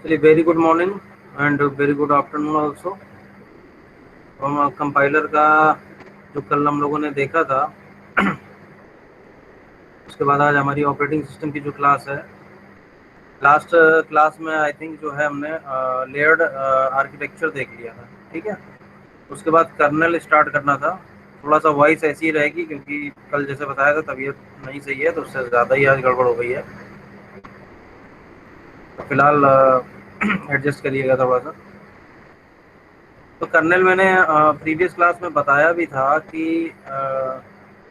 चलिए, very good morning and very good afternoon also. हम compiler का जो कल हम लोगों ने देखा था, उसके बाद आज हमारी ऑपरेटिंग सिस्टम की जो क्लास है, लास्ट क्लास में आई थिंक जो है हमने लेयर्ड आर्किटेक्चर देख लिया था। ठीक है, उसके बाद कर्नल स्टार्ट करना था। थोड़ा सा वॉइस ऐसी ही रहेगी क्योंकि कल जैसे बताया था तबीयत नहीं सही है, तो उससे ज़्यादा ही आज गड़बड़ हो गई है। तो फिलहाल एडजस्ट करिएगा थोड़ा सा। तो कर्नेल मैंने प्रीवियस क्लास में बताया भी था कि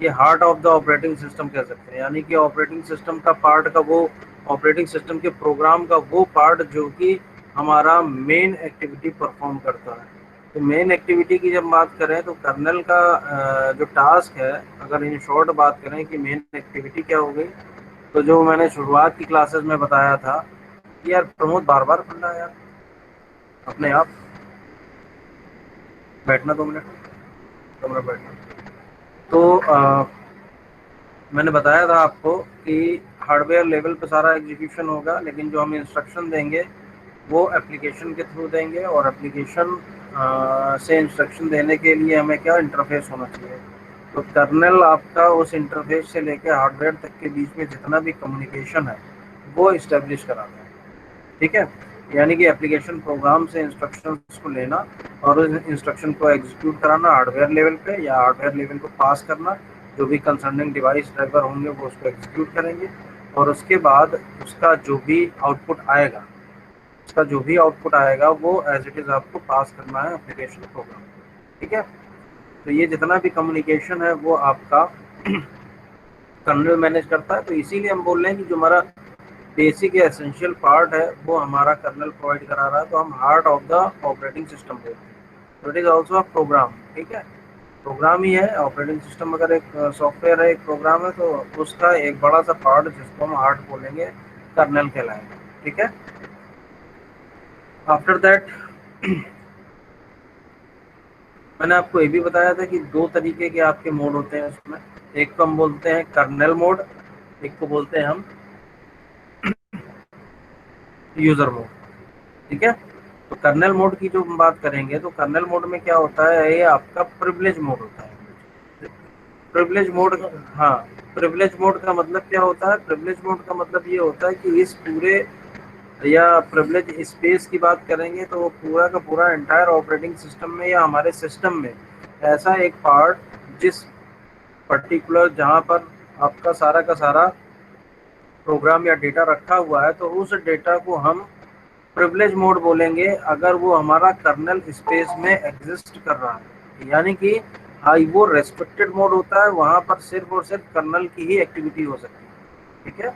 ये heart of the operating system कह सकते हैं, यानी कि ऑपरेटिंग सिस्टम का पार्ट का वो, ऑपरेटिंग सिस्टम के प्रोग्राम का वो पार्ट जो कि हमारा मेन एक्टिविटी परफॉर्म करता है। तो मेन एक्टिविटी की जब बात करें तो कर्नेल का जो टास्क है, अगर इन शॉर्ट बात करें कि मेन एक्टिविटी क्या हो गई, तो जो मैंने शुरुआत की क्लासेस में बताया था कि यार प्रमोद बार बार पढ़ना है यार, अपने आप बैठना 2 मिनट, 2 मिनट बैठना। तो मैंने बताया था आपको कि हार्डवेयर लेवल पे सारा एग्जीक्यूशन होगा, लेकिन जो हम इंस्ट्रक्शन देंगे वो एप्लीकेशन के थ्रू देंगे, और एप्लीकेशन से इंस्ट्रक्शन देने के लिए हमें क्या इंटरफेस होना चाहिए। तो कर्नेल आपका उस इंटरफेस से लेकर हार्डवेयर तक के बीच में जितना भी कम्युनिकेशन है वो इस्टेब्लिश कराना है। ठीक है, यानी कि एप्लीकेशन प्रोग्राम से इंस्ट्रक्शंस को लेना और उस इंस्ट्रक्शन को एग्जीक्यूट कराना हार्डवेयर लेवल पे, या हार्डवेयर लेवल को पास करना। जो भी कंसर्निंग डिवाइस ड्राइवर होंगे वो उसको एग्जीक्यूट करेंगे, और उसके बाद उसका जो भी आउटपुट आएगा, उसका जो भी आउटपुट आएगा वो एज इट इज़ आपको पास करना है एप्लीकेशन प्रोग्राम। ठीक है, तो ये जितना भी कम्युनिकेशन है वो आपका कर्नल मैनेज करता है। तो इसीलिए हम बोल रहे हैं कि जो हमारा बेसिक या एसेंशियल पार्ट है वो हमारा कर्नल प्रोवाइड करा रहा है, तो हम heart of the operating system बोलते हैं। तो it is also a program. ठीक है, प्रोग्राम ही है ऑपरेटिंग सिस्टम। अगर एक सॉफ्टवेयर है, एक प्रोग्राम है, तो उसका एक बड़ा सा पार्ट जिसको हम हार्ट बोलेंगे, कर्नल कहलाएगा। ठीक है, आफ्टर दैट मैंने आपको ये भी बताया था कि 2 तरीके के आपके मोड होते हैं उसमें। एक को हम बोलते हैं कर्नल मोड, एक को बोलते हैं हम यूजर मोड। ठीक है, तो कर्नल मोड की जो हम बात करेंगे, तो कर्नल मोड में क्या होता है, ये आपका प्रिविलेज मोड होता है। प्रिविलेज मोड, हाँ, प्रिविलेज मोड का मतलब क्या होता है? प्रिविलेज मोड का मतलब ये होता है कि इस पूरे, या प्रिविलेज स्पेस की बात करेंगे तो पूरा का पूरा एंटायर ऑपरेटिंग सिस्टम में या हमारे सिस्टम में ऐसा एक पार्ट जिस पर्टिकुलर, जहाँ पर आपका सारा का सारा प्रोग्राम या डेटा रखा हुआ है, तो उस डेटा को हम प्रिविलेज मोड बोलेंगे अगर वो हमारा कर्नल स्पेस में एग्जिस्ट कर रहा है। यानी कि हाई वो रेस्ट्रिक्टेड मोड होता है, वहां पर सिर्फ और सिर्फ कर्नल की ही एक्टिविटी हो सकती है। ठीक है,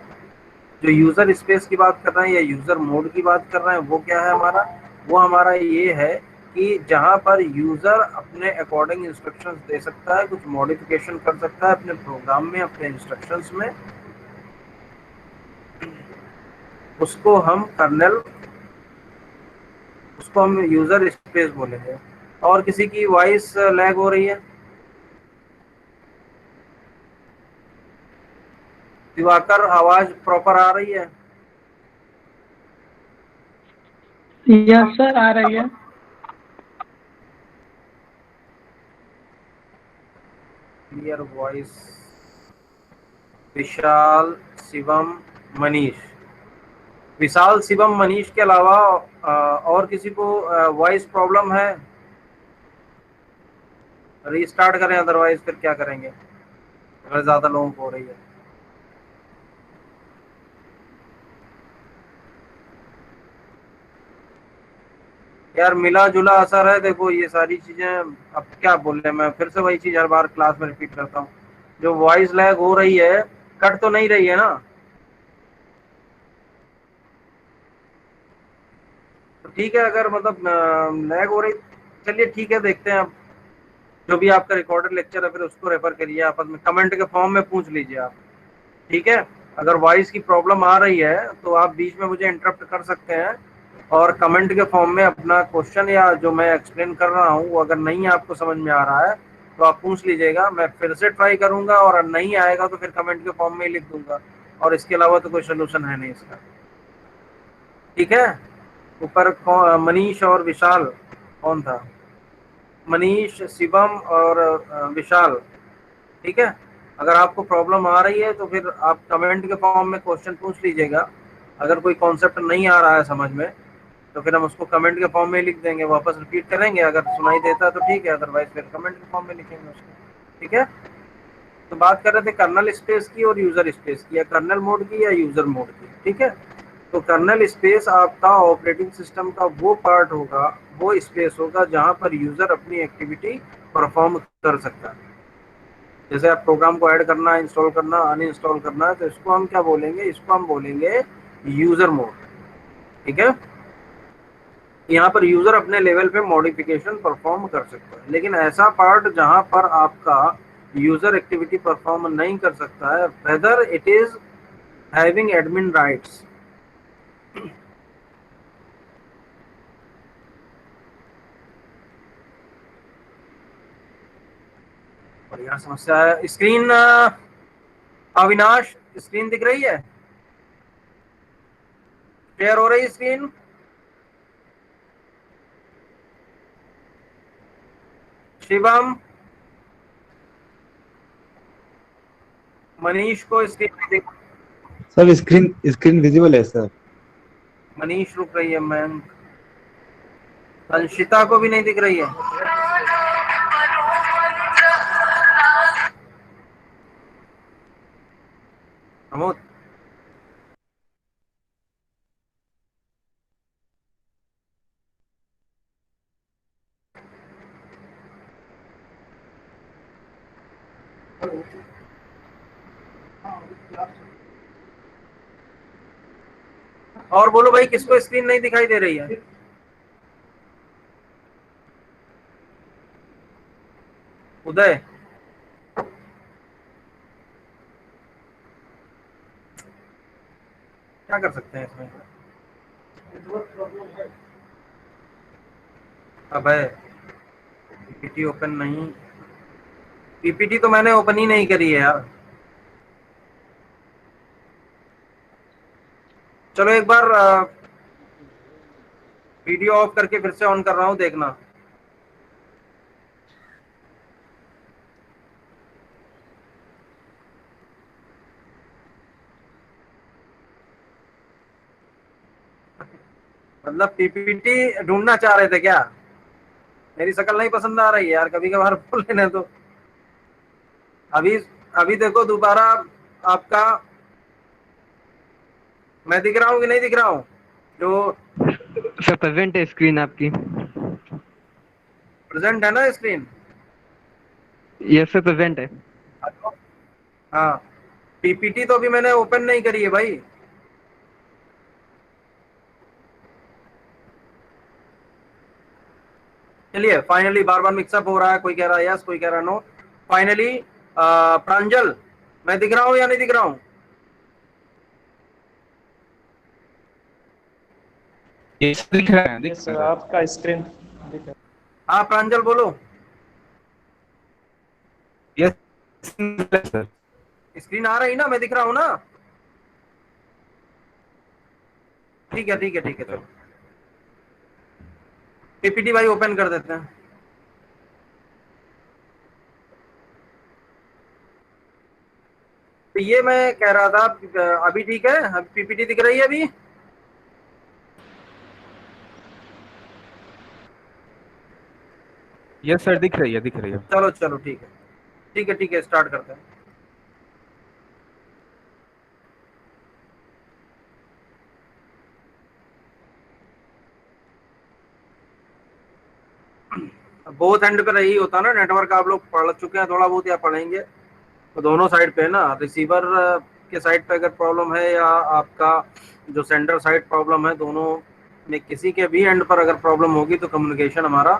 जो यूजर स्पेस की बात कर रहे हैं या यूजर मोड की बात कर रहे हैं, वो क्या है हमारा? वो हमारा ये है कि जहां पर यूजर अपने अकॉर्डिंग इंस्ट्रक्शंस दे सकता है, कुछ मॉडिफिकेशन कर सकता है अपने प्रोग्राम में, अपने इंस्ट्रक्शंस में, उसको हम कर्नल, उसको हम यूजर स्पेस बोलेंगे। और किसी की वॉइस लैग हो रही है? दिवाकर, आवाज प्रॉपर आ रही है? यस सर, आ रही है। Clear voice. विशाल, शिवम, मनीष। विशाल, शिवम, मनीष के अलावा और किसी को वॉइस प्रॉब्लम है? रीस्टार्ट करें, अदरवाइज फिर क्या करेंगे अगर ज्यादा लोगों को हो रही है? यार मिला जुला असर है, देखो ये सारी चीजें। अब क्या बोल रहे हैं, मैं फिर से वही चीज हर बार क्लास में रिपीट करता हूँ। जो वॉइस लैग हो रही है, कट तो नहीं रही है ना? तो ठीक है, अगर मतलब लैग हो रही, चलिए ठीक है, देखते हैं अब। जो भी आपका रिकॉर्डेड लेक्चर है फिर उसको रेफर करिए, आपस में कमेंट के फॉर्म में पूछ लीजिए आप। ठीक है, अगर वॉइस की प्रॉब्लम आ रही है तो आप बीच में मुझे इंटरप्ट कर सकते हैं, और कमेंट के फॉर्म में अपना क्वेश्चन या जो मैं एक्सप्लेन कर रहा हूँ वो अगर नहीं आपको समझ में आ रहा है तो आप पूछ लीजिएगा, मैं फिर से ट्राई करूंगा, और नहीं आएगा तो फिर कमेंट के फॉर्म में ही लिख दूंगा। और इसके अलावा तो कोई सोल्यूशन है नहीं इसका। ठीक है, ऊपर मनीष और विशाल, कौन था? मनीष, शिवम और विशाल। ठीक है, अगर आपको प्रॉब्लम आ रही है तो फिर आप कमेंट के फॉर्म में क्वेश्चन पूछ लीजिएगा। अगर कोई कॉन्सेप्ट नहीं आ रहा है समझ में तो फिर हम उसको कमेंट के फॉर्म में लिख देंगे, वापस रिपीट करेंगे। अगर सुनाई देता है तो ठीक है, अदरवाइज फिर कमेंट के फॉर्म में लिखेंगे उसको। ठीक है, तो बात कर रहे थे कर्नल स्पेस की और यूजर स्पेस की, या कर्नल मोड की या यूजर मोड की। ठीक है, तो कर्नल स्पेस आपका ऑपरेटिंग सिस्टम का वो पार्ट होगा, वो स्पेस होगा जहां पर यूजर अपनी एक्टिविटी परफॉर्म कर सकता है। जैसे आप प्रोग्राम को ऐड करना, इंस्टॉल करना, अनइंस्टॉल करना है, तो इसको हम क्या बोलेंगे? इसको हम बोलेंगे यूजर मोड। ठीक है, यहाँ पर यूजर अपने लेवल पे मॉडिफिकेशन परफॉर्म कर सकता है। लेकिन ऐसा पार्ट जहां पर आपका यूजर एक्टिविटी परफॉर्म नहीं कर सकता है, whether it is having admin rights. बढ़िया समस्या है। स्क्रीन अविनाश, स्क्रीन दिख रही है? शेयर हो रही है स्क्रीन? शिवम, मनीष को स्क्रीन दिख? सर स्क्रीन स्क्रीन विजिबल है सर। मनीष रुक रही है मैम, संशिता को भी नहीं दिख रही है। प्रमोद, और बोलो भाई, किसको स्क्रीन नहीं दिखाई दे रही है? उदय, क्या कर सकते हैं इसमें? अब है पीपीटी ओपन नहीं, पीपीटी तो मैंने ओपन ही नहीं करी है यार। चलो एक बार वीडियो ऑफ करके फिर से ऑन कर रहा हूँ, देखना। मतलब पीपीटी ढूंढना चाह रहे थे क्या? मेरी शक्ल नहीं पसंद आ रही है यार, कभी कभार बोल लेने तो। अभी अभी देखो दोबारा आपका, मैं दिख रहा हूँ कि नहीं दिख रहा हूँ? जो सर प्रेजेंट है स्क्रीन आपकी। प्रेजेंट है ना स्क्रीन? यस सर प्रेजेंट है। हाँ, पीपीटी तो अभी मैंने ओपन नहीं करी है भाई। चलिए फाइनली, बार बार मिक्सअप हो रहा है, कोई कह रहा है यस, कोई कह रहा है नो। फाइनली प्रांजल, मैं दिख रहा हूँ या नहीं दिख रहा हूँ? दिख रहा है, दिख रहा है। आपका स्क्रीन दिख रहा है। हाँ प्रांजल बोलो। Yes sir. स्क्रीन आ रही ना, मैं दिख रहा हूँ ना? ठीक है ठीक है ठीक है, चलो पीपीटी भाई ओपन कर देते हैं। तो ये मैं कह रहा था, अभी ठीक है? पीपीटी दिख रही है अभी? यस सर, दिख रही है, दिख रही है। चलो चलो ठीक है ठीक है ठीक है, स्टार्ट करते हैं। बोथ एंड पे यही होता है ना, नेटवर्क आप लोग पढ़ चुके हैं थोड़ा बहुत या पढ़ेंगे, तो दोनों साइड पे है ना। रिसीवर के साइड पे अगर प्रॉब्लम है या आपका जो सेंडर साइड प्रॉब्लम है, दोनों में किसी के भी एंड पर अगर प्रॉब्लम होगी तो कम्युनिकेशन हमारा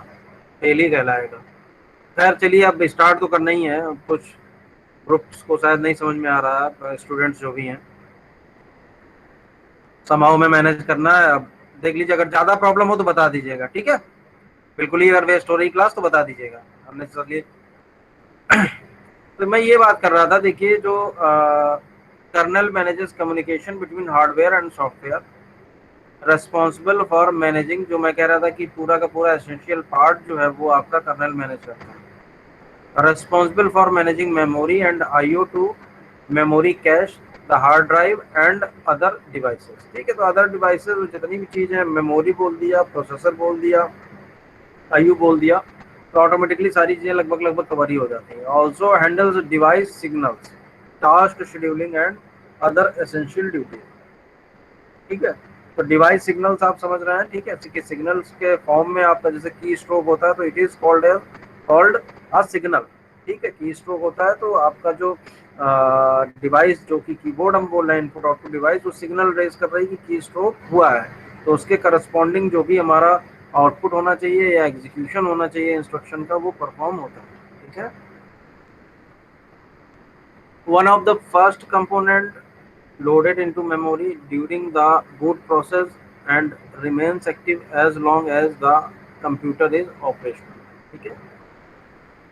फेल ही कहलाएगा। खैर चलिए, अब स्टार्ट तो करना ही है। कुछ ग्रुप्स को शायद नहीं समझ में आ रहा है, स्टूडेंट्स जो भी हैं समाओ में मैनेज करना है। अब देख लीजिए, अगर ज़्यादा प्रॉब्लम हो तो बता दीजिएगा, ठीक है? बिल्कुल ही अगर वेस्ट हो रही क्लास तो बता दीजिएगा, हमने चलिए। तो मैं ये बात कर रहा था, देखिए जो kernel manages communication between hardware and software, responsible for managing, जो मैं कह रहा था कि पूरा का पूरा एसेंशियल पार्ट जो है वो आपका कर्नल मैनेज करता है। Responsible for managing memory and IO to memory cache, the hard drive and other devices. ठीक है, तो अदर डिवाइसेस जितनी भी चीज़ें, मेमोरी बोल दिया, प्रोसेसर बोल दिया, आईओ बोल दिया, तो ऑटोमेटिकली सारी चीज़ें लगभग लगभग कवर ही हो जाती हैं। Also handles device signals, task scheduling and other essential duties. ठीक है, तो डिवाइस सिग्नल्स आप समझ रहे हैं। ठीक है, कि सिग्नल्स के फॉर्म में आपका जैसे की स्ट्रोक होता है तो it is called a signal. ठीक है, की स्ट्रोक होता है तो आपका जो डिवाइस, जो कि कीबोर्ड हम बोल रहे हैं, इनपुट आउटपुट डिवाइस, वो सिग्नल रेज कर रही है कि की स्ट्रोक हुआ है, तो उसके करस्पॉन्डिंग जो भी हमारा आउटपुट होना चाहिए या एग्जीक्यूशन होना चाहिए इंस्ट्रक्शन का, वो परफॉर्म होता है। ठीक है, one of the first component loaded into memory during the boot process and remains active as long as the computer is operational। ठीक है,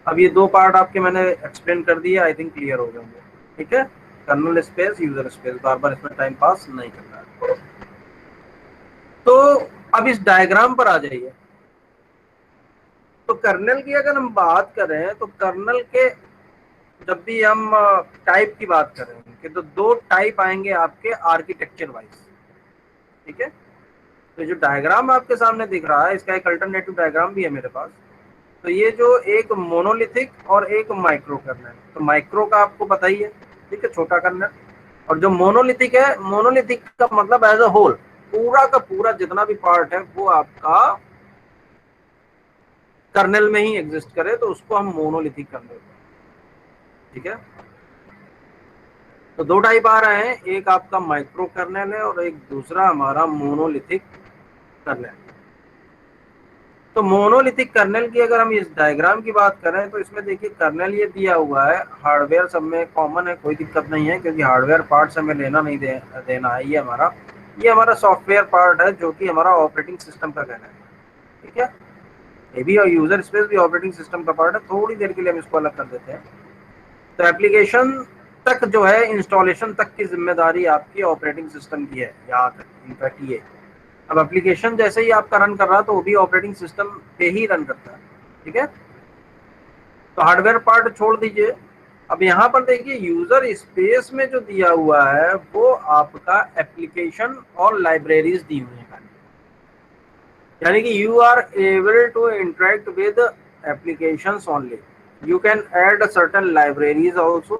अब ये दो पार्ट आपके मैंने एक्सप्लेन कर दिए, आई थिंक क्लियर हो गए होंगे। ठीक है, कर्नल स्पेस, यूजर स्पेस, बार बार इसमें टाइम पास नहीं करना है। तो अब इस डायग्राम पर आ जाइए। तो कर्नल की अगर हम बात करें तो कर्नल के जब भी हम टाइप की बात करेंगे तो दो टाइप आएंगे आपके आर्किटेक्चर वाइज। ठीक है, तो जो डायग्राम आपके सामने दिख रहा है, इसका एक अल्टरनेटिव डायग्राम भी है मेरे पास। तो ये जो एक मोनोलिथिक और एक माइक्रो कर्नल, तो माइक्रो का आपको पता ही है, ठीक है, छोटा कर्नल, और जो मोनोलिथिक है, मोनोलिथिक का मतलब एज अ होल, पूरा का पूरा जितना भी पार्ट है वो आपका कर्नल में ही एग्जिस्ट करे, तो उसको हम मोनोलिथिक कर्नल। ठीक है, तो दो टाइप आ रहे हैं, एक आपका माइक्रो कर्नल है और एक दूसरा हमारा मोनोलिथिक कर्नल। तो मोनोलिथिक कर्नल की अगर हम इस डायग्राम की बात करें तो इसमें देखिए कर्नल ये दिया हुआ है, हार्डवेयर सब में कॉमन है, कोई दिक्कत नहीं है, क्योंकि हार्डवेयर पार्ट हमें लेना नहीं देना है। ये हमारा सॉफ्टवेयर पार्ट है, जो कि हमारा ऑपरेटिंग सिस्टम का कहना है। ठीक है, ये भी और यूजर स्पेस भी ऑपरेटिंग सिस्टम का पार्ट है। थोड़ी देर के लिए हम इसको अलग कर देते हैं। तो एप्लीकेशन तक जो है, इंस्टॉलेशन तक की जिम्मेदारी आपकी ऑपरेटिंग सिस्टम की है, याद है इनफैक्ट ये। अब एप्लीकेशन जैसे ही आपका रन कर रहा है तो वो भी ऑपरेटिंग सिस्टम पे ही रन करता है। ठीक है, तो हार्डवेयर पार्ट छोड़ दीजिए। अब यहाँ पर देखिए यूजर स्पेस में जो दिया हुआ है वो आपका एप्लीकेशन और लाइब्रेरीज दी हुई है, यानी कि you are able to interact with applications only. You can add certain libraries also,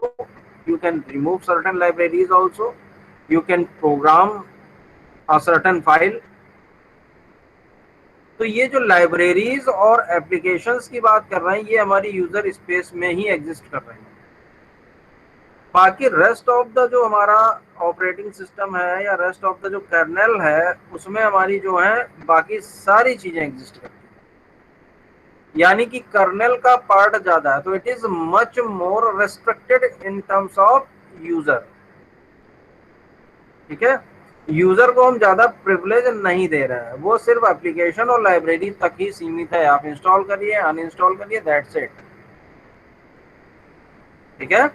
you can remove certain libraries also, you can program a certain file। तो ये जो लाइब्रेरीज और एप्लीकेशंस की बात कर रहे हैं, ये हमारी यूजर स्पेस में ही एग्जिस्ट कर रहे हैं। बाकी रेस्ट ऑफ द जो हमारा ऑपरेटिंग सिस्टम है या रेस्ट ऑफ द जो कर्नल है, उसमें हमारी जो है बाकी सारी चीजें एग्जिस्ट करती हैं, यानी कि कर्नल का पार्ट ज्यादा है, तो it is much more restricted in terms of user. ठीक है, यूजर को हम ज्यादा प्रिविलेज नहीं दे रहे हैं, वो सिर्फ एप्लीकेशन और लाइब्रेरी तक ही सीमित है। आप इंस्टॉल करिए, अनइंस्टॉल करिए, दैट्स इट। ठीक है,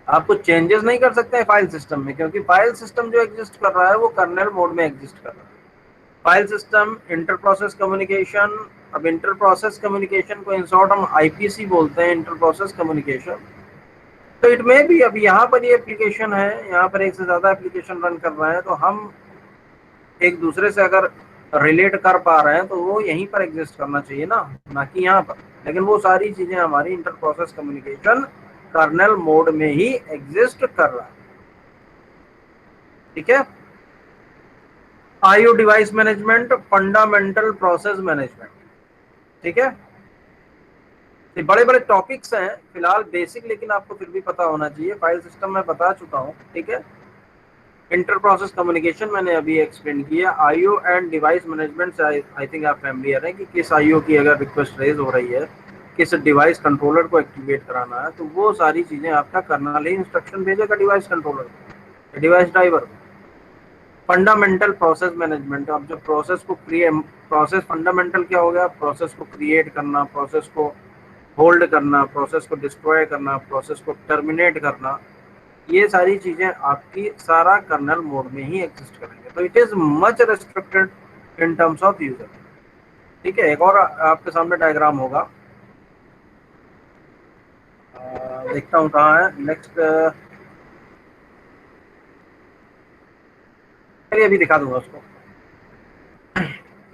आप कुछ चेंजेस नहीं कर सकते हैं फाइल सिस्टम में, क्योंकि फाइल सिस्टम जो एग्जिस्ट कर रहा है वो कर्नल मोड में एग्जिस्ट कर रहा है। File system, inter process communication. अब इंटर प्रोसेस कम्युनिकेशन को इन शॉर्ट हम आईपीसी बोलते हैं, इंटर प्रोसेस कम्युनिकेशन। तो इट में भी, अब यहाँ पर ये एप्लीकेशन है, यहाँ पर एक से ज्यादा एप्लीकेशन रन कर रहे हैं, तो हम एक दूसरे से अगर रिलेट कर पा रहे हैं तो वो यहीं पर एग्जिस्ट करना चाहिए ना कि यहाँ पर। लेकिन वो सारी चीजें हमारी inter process communication kernel mode में ही एग्जिस्ट कर रहा है। ठीक है, IO device management, fundamental process management. ठीक है, ये बड़े बड़े टॉपिक्स हैं फिलहाल, बेसिक लेकिन आपको फिर भी पता होना चाहिए। फाइल सिस्टम मैं बता चुका हूँ। ठीक है, इंटर प्रोसेस कम्युनिकेशन मैंने अभी एक्सप्लेन किया। आईओ एंड डिवाइस मैनेजमेंट से आई थिंक आप फैमिलियर हैं कि किस आईओ की अगर रिक्वेस्ट रेज हो रही है, किस डिवाइस कंट्रोलर को एक्टिवेट कराना है, तो वो सारी चीजें आपका कर्नल ही इंस्ट्रक्शन भेजेगा device controller, device driver. Fundamental process management, अब जो प्रोसेस को प्रोसेस फंडामेंटल क्या हो गया, प्रोसेस को क्रिएट करना, प्रोसेस को होल्ड करना, प्रोसेस को डिस्ट्रॉय करना, प्रोसेस को टर्मिनेट करना, ये सारी चीजें आपकी सारा कर्नल मोड में ही एग्जिस्ट करेंगे। तो it is much restricted in terms of user. ठीक है, एक और आपके सामने डायग्राम होगा, देखता हूँ कहाँ है नेक्स्ट, चलिए अभी दिखा दूंगा उसको।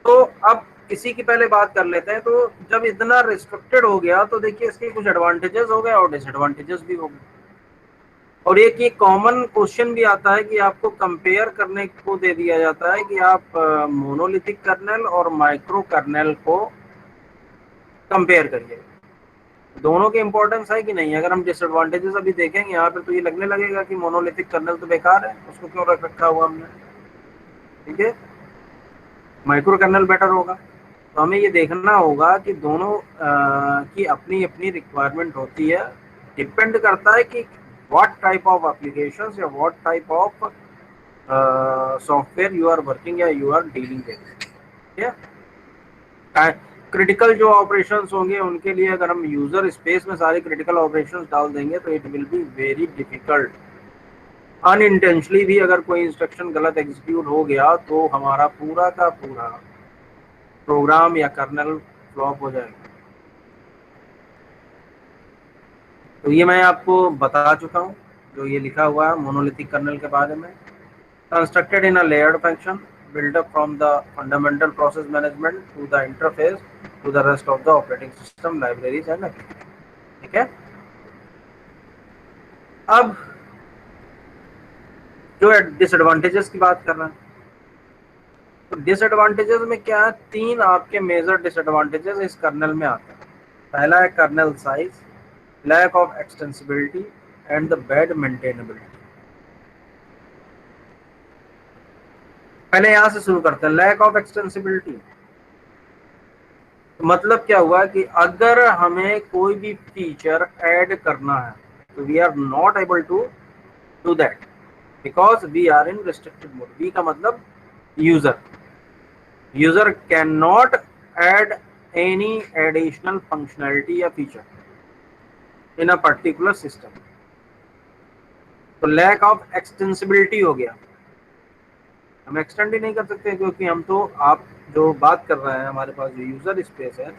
तो अब इसी की पहले बात कर लेते हैं। तो जब इतना रिस्ट्रिक्टेड हो गया तो देखिए इसके कुछ एडवांटेजेस हो गए और डिसएडवांटेजेस भी हो गए। और एक ये कॉमन क्वेश्चन भी आता है कि आपको कंपेयर करने को दे दिया जाता है कि आप मोनोलिथिक कर्नेल और माइक्रो कर्नेल को कंपेयर करिए, दोनों की इंपॉर्टेंस है कि नहीं। अगर हम डिसएडवांटेजेस अभी देखेंगे यहाँ पे तो ये लगने लगेगा कि मोनोलिथिक कर्नेल तो बेकार है, उसको क्यों रख रखा हुआ हमने। ठीक है, माइक्रो कर्नेल बेटर होगा। तो हमें ये देखना होगा कि दोनों की अपनी अपनी रिक्वायरमेंट होती है, डिपेंड करता है कि व्हाट टाइप ऑफ एप्लीकेशंस या what type of software you are working या यू आर डीलिंग विद। ठीक है, क्रिटिकल जो ऑपरेशंस होंगे उनके लिए अगर हम यूजर स्पेस में सारे क्रिटिकल ऑपरेशंस डाल देंगे तो it will be very difficult. Unintentionally भी अगर कोई इंस्ट्रक्शन गलत एग्जीक्यूट हो गया तो हमारा पूरा का पूरा प्रोग्राम या कर्नल फ्लॉप हो जाएगा। तो ये मैं आपको बता चुका हूँ जो ये लिखा हुआ है मोनोलिथिक कर्नल के बारे में। Constructed in a layered function, built up from the fundamental process management to the interface to the rest of the operating system libraries and applications। ठीक है, अब जो डिसएडवांटेजेस की बात कर रहे हैं, तो डिसएडवांटेजेस में क्या है, तीन आपके मेजर डिसएडवांटेजेस इस कर्नल में आते हैं। पहला है kernel size, lack of extensibility and the bad maintainability. पहले यहां से शुरू करते हैं, लैक ऑफ एक्सटेंसिबिलिटी मतलब क्या हुआ कि अगर हमें कोई भी फीचर ऐड करना है तो we are not able to do that because we are in restricted mode. We का मतलब user can not add any additional functionality या feature in a particular system. तो लैक ऑफ एक्सटेंसिबिलिटी हो गया, हम एक्सटेंड ही नहीं कर सकते क्योंकि हम तो आप जो बात कर रहे हैं हमारे पास जो यूज़र स्पेस है,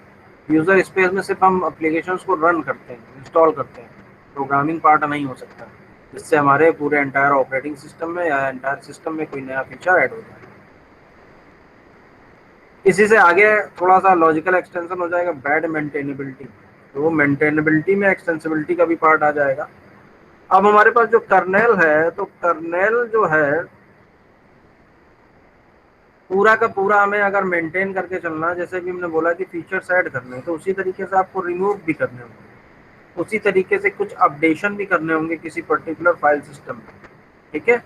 यूज़र स्पेस में सिर्फ हम एप्लीकेशंस को रन करते हैं, इंस्टॉल करते हैं, प्रोग्रामिंग पार्ट नहीं हो सकता जिससे हमारे पूरे एंटायर ऑपरेटिंग सिस्टम में या एंटायर सिस्टम में कोई नया फीचर ऐड हो जाए। इसी से आगे थोड़ा सा लॉजिकल एक्सटेंशन हो जाएगा बैड मेंटेनेबिलिटी, तो वो मेंटेनेबिलिटी में एक्सटेंसिबिलिटी का भी पार्ट आ जाएगा। अब हमारे पास जो कर्नेल है, तो कर्नेल जो है पूरा का पूरा हमें अगर मेंटेन करके चलना, जैसे भी हमने बोला कि फीचर्स ऐड करने हैं तो उसी तरीके से आपको रिमूव भी करने होंगे, उसी तरीके से कुछ अपडेशन भी करने होंगे किसी पर्टिकुलर फाइल सिस्टम में। ठीक है,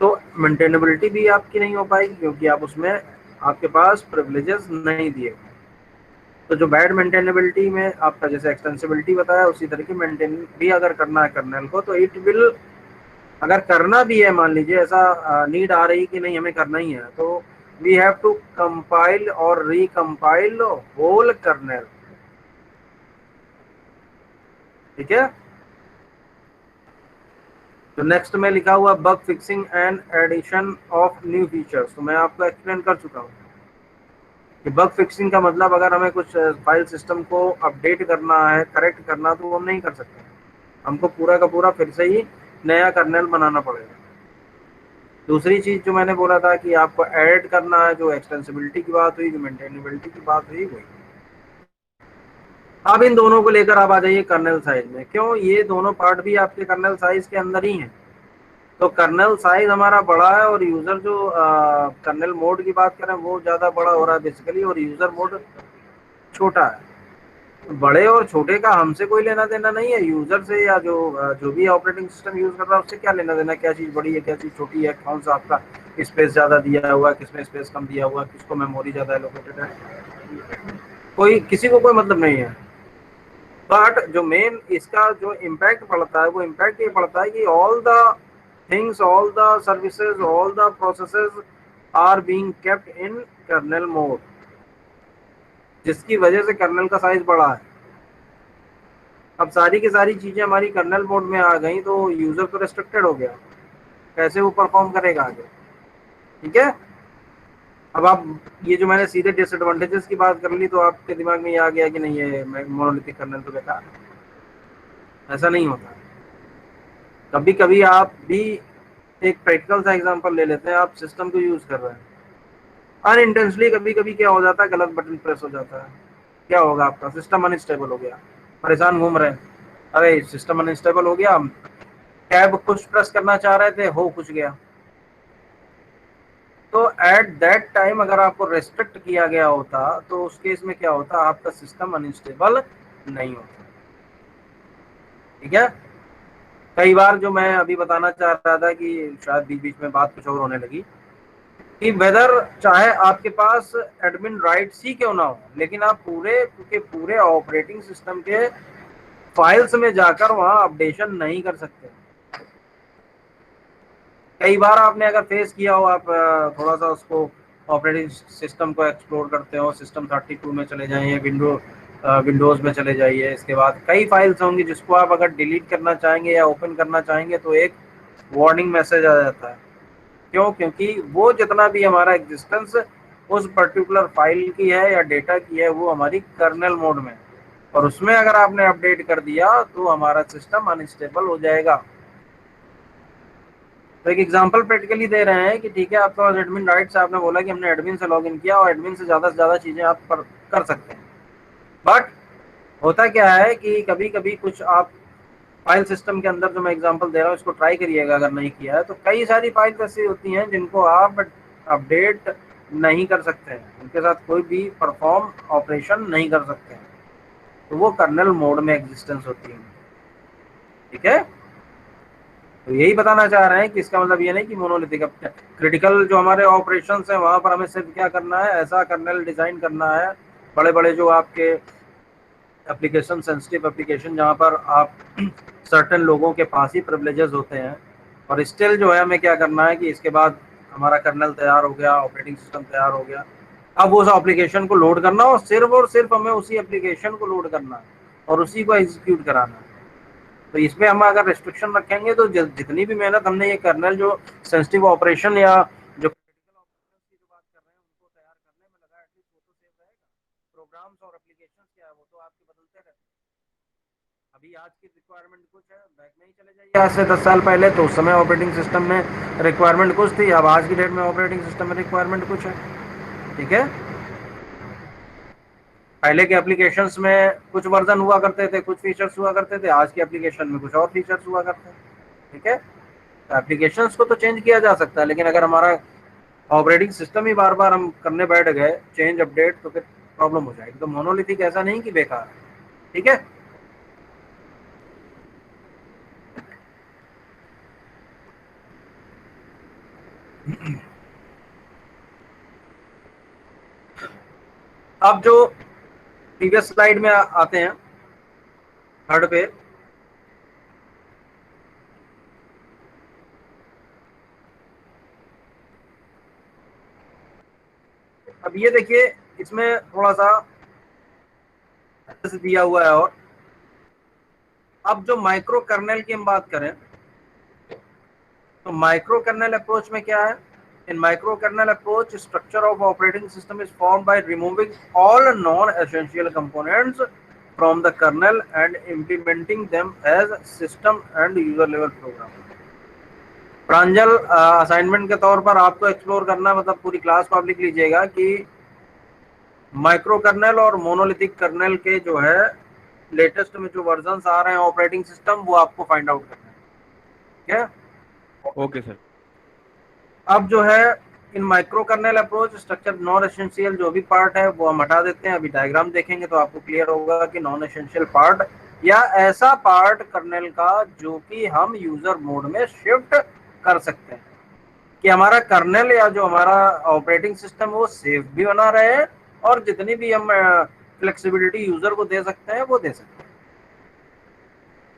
तो मेंटेनेबिलिटी भी आपकी नहीं हो पाएगी क्योंकि आप उसमें आपके पास प्रिविलेजेस नहीं दिए। तो जो बैड मेंटेनेबिलिटी में आपका जैसे एक्सटेंसिबिलिटी बताया उसी तरीके मेंटेन भी अगर करना है कर्नेल को तो इट विल, अगर करना भी है, मान लीजिए ऐसा नीड आ रही कि नहीं हमें करना ही है, तो वी हैव टू कंपाइल और रिकंपाइल होल कर्नेल। ठीक है, तो नेक्स्ट में लिखा हुआ bug fixing and addition of new features. तो मैं आपको एक्सप्लेन कर चुका हूँ कि बग फिक्सिंग का मतलब अगर हमें कुछ फाइल सिस्टम को अपडेट करना है, करेक्ट करना, तो वो हम नहीं कर सकते, हमको पूरा का पूरा फिर से ही नया कर्नेल बनाना पड़ेगा। दूसरी चीज जो मैंने बोला था कि आपको ऐड करना है, जो एक्सटेंसिबिलिटी की बात हुई, जो मेंटेनेबिलिटी की बात हुई, वही। अब इन दोनों को लेकर आप आ जाइए कर्नेल साइज में। क्यों, ये दोनों पार्ट भी आपके कर्नेल साइज के अंदर ही हैं। तो कर्नेल साइज हमारा बड़ा है और यूजर जो कर्नेल मोड की बात करें वो ज्यादा बड़ा हो रहा है बेसिकली, और यूजर मोड छोटा है। बड़े और छोटे का हमसे कोई लेना देना नहीं है, यूजर से या जो भी ऑपरेटिंग सिस्टम यूज कर रहा है उससे क्या लेना देना, क्या चीज़ बड़ी है क्या चीज़ छोटी है, कौन सा आपका स्पेस ज़्यादा दिया हुआ है, किसमें स्पेस कम दिया हुआ है, किसको मेमोरी ज़्यादा एलोकेटेड है, कोई किसी को कोई मतलब नहीं है। बट जो मेन इसका जो इम्पैक्ट पड़ता है वो इम्पैक्ट ये पड़ता है कि all the things, all the services, all the processes are being kept in kernel mode, जिसकी वजह से कर्नेल का साइज बड़ा है। अब सारी की सारी चीजें हमारी कर्नल मोड में आ गई तो यूजर तो रेस्ट्रिक्टेड हो गया, कैसे वो परफॉर्म करेगा आगे। ठीक है, अब आप ये जो मैंने सीधे डिसएडवांटेजेस की बात कर ली तो आपके दिमाग में ये आ गया कि नहीं ये मोनोलिथिक कर्नल तो बेकार है। ऐसा नहीं होता। कभी कभी आप भी एक प्रैक्टिकल सा एग्जांपल ले लेते हैं, आप सिस्टम को यूज कर रहे हैं, अनइंटेंशनली कभी कभी क्या हो जाता है, गलत बटन प्रेस हो जाता है, क्या होगा, आपका सिस्टम अनस्टेबल हो गया, परेशान घूम रहे हैं, अरे सिस्टम अनस्टेबल हो गया, टैब कुछ प्रेस करना चाह रहे थे, हो कुछ गया। तो एट दैट टाइम अगर आपको रेस्ट्रिक्ट किया गया होता तो उस केस में क्या होता, आपका सिस्टम अनस्टेबल नहीं होता। ठीक है, कई बार जो मैं अभी बताना चाह रहा था कि शायद बीच बीच में बात कुछ और होने लगी कि वेदर चाहे आपके पास एडमिन राइट्स ही क्यों ना हो, लेकिन आप पूरे ऑपरेटिंग सिस्टम के फाइल्स में जाकर वहां अपडेशन नहीं कर सकते। कई बार आपने अगर फेस किया हो, आप थोड़ा सा उसको ऑपरेटिंग सिस्टम को एक्सप्लोर करते हो, सिस्टम 32 में चले जाइए, विंडोज में चले जाइए, इसके बाद कई फाइल्स होंगी जिसको आप अगर डिलीट करना चाहेंगे या ओपन करना चाहेंगे तो एक वार्निंग मैसेज आ जाता है। क्यों? क्योंकि वो जितना भी हमारा एग्जिस्टेंस उस पर्टिकुलर फाइल की है या डेटा की है वो हमारी कर्नल मोड में है, और उसमें अगर आपने अपडेट कर दिया तो हमारा सिस्टम अनस्टेबल हो जाएगा। तो एक एग्जांपल प्रैक्टिकली दे रहे हैं कि ठीक है, आपके पास एडमिन राइट्स है, आपने बोला कि हमने एडमिन से लॉगिन किया और एडमिन से ज़्यादा चीज़ें आप कर सकते हैं, बट होता क्या है कि कभी कभी कुछ आप फाइल सिस्टम के अंदर, जो मैं एग्जांपल दे रहा हूँ इसको ट्राई करिएगा अगर नहीं किया है, तो कई सारी फाइल्स ऐसी होती हैं जिनको आप अपडेट नहीं कर सकते हैं, उनके साथ कोई भी परफॉर्म ऑपरेशन नहीं कर सकते हैं, तो वो कर्नल मोड में एग्जिस्टेंस होती है। ठीक है, तो यही बताना चाह रहे हैं कि इसका मतलब ये नहीं कि मोनोलिथिक, क्रिटिकल जो हमारे ऑपरेशंस हैं वहां पर हमें सिर्फ क्या करना है, ऐसा कर्नल डिजाइन करना है, बड़े बड़े जो आपके एप्लीकेशन, सेंसिटिव एप्लीकेशन जहां पर आप सर्टेन लोगों के पास ही प्रिविलेजेस होते हैं, और स्टिल जो है हमें क्या करना है कि इसके बाद हमारा कर्नल तैयार हो गया, ऑपरेटिंग सिस्टम तैयार हो गया, अब उस एप्लीकेशन को लोड करना और सिर्फ हमें उसी एप्लीकेशन को लोड करना है और उसी को एग्जीक्यूट कराना है। तो इसमें हम अगर रेस्ट्रिक्शन रखेंगे तो जितनी भी मेहनत हमने ये कर्नल जो सेंसिटिव ऑपरेशन या जो क्रिटिकल ऑपरेशन की जो बात कर रहे हैं उनको तैयार करने में लगा, एटलीस्ट वो तो सेफ रहेगा। प्रोग्राम्स और एप्लीकेशंस क्या है वो तो आपके बदलते रहते हैं। अभी आज की रिक्वायरमेंट कुछ है, बैक में ही चले जाइए आज से 10 साल पहले, तो उस समय ऑपरेटिंग सिस्टम में रिक्वायरमेंट कुछ थी, अब आज की डेट में ऑपरेटिंग सिस्टम में रिक्वायरमेंट कुछ है। ठीक है, पहले के एप्लीकेशंस में कुछ वर्जन हुआ करते थे, कुछ फीचर्स हुआ करते थे, आज के एप्लीकेशन में कुछ और फीचर्स हुआ करते हैं। ठीक है, तो एप्लीकेशंस को तो चेंज किया जा सकता है, लेकिन अगर हमारा ऑपरेटिंग सिस्टम ही बार बार हम करने बैठ गए चेंज अपडेट तो फिर प्रॉब्लम हो जाएगी। तो मोनोलिथिक ऐसा नहीं कि बेकार है। ठीक है, अब जो प्रीवियस स्लाइड में आते हैं, थर्ड पे, अब ये देखिए इसमें थोड़ा सा दिया हुआ है। और अब जो माइक्रो कर्नेल की हम बात करें तो माइक्रो कर्नेल अप्रोच में क्या है, in micro kernel approach structure of operating system is formed by removing all non essential components from the kernel and implementing them as system and user level program। Pranjal assignment के तौर पर आपको explore करना, मतलब पूरी class को आप लिख लीजिएगा कि माइक्रो कर्नेल और मोनोलिथिक कर्नेल के जो है लेटेस्ट में जो वर्जन्स आ रहे हैं ऑपरेटिंग सिस्टम, वो आपको फाइंड आउट करना है। क्या ओके सर। अब जो है in micro kernel approach structure non essential जो भी पार्ट है वो हम हटा देते हैं। अभी डायग्राम देखेंगे तो आपको क्लियर होगा कि नॉन एसेंशियल पार्ट या ऐसा पार्ट कर्नेल का जो कि हम यूजर मोड में शिफ्ट कर सकते हैं कि हमारा कर्नेल या जो हमारा ऑपरेटिंग सिस्टम वो सेफ भी बना रहे और जितनी भी हम फ्लेक्सिबिलिटी यूजर को दे सकते हैं वो दे सकते हैं।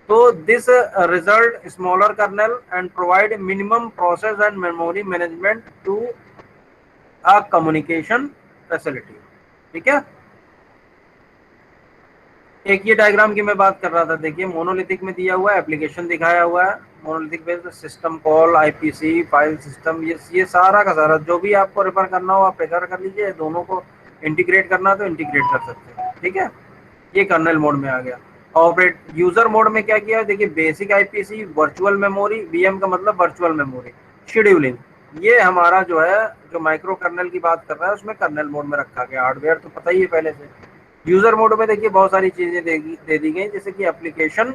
तो this result smaller kernel and provide minimum process and memory management to a communication facility। ठीक है, एक ये डायग्राम की मैं बात कर रहा था, देखिए मोनोलिथिक में दिया हुआ है, एप्लीकेशन दिखाया हुआ है, monolithic based system call, IPC, file system, ये सारा का सारा जो भी आपको रेफर करना हो आप रेफर कर लीजिए, दोनों को इंटीग्रेट करना तो इंटीग्रेट कर सकते हैं, ठीक है। ये कर्नल मोड में आ गया। ऑपरेट यूजर मोड में क्या किया, देखिए basic IPC, virtual memory, VM का मतलब वर्चुअल मेमोरी, शेड्यूलिंग, ये हमारा जो है जो माइक्रो कर्नल की बात कर रहा है उसमें कर्नल मोड में रखा गया। हार्डवेयर तो पता ही है पहले से। यूजर मोड में देखिए बहुत सारी चीजें दे दी गई, जैसे कि एप्लीकेशन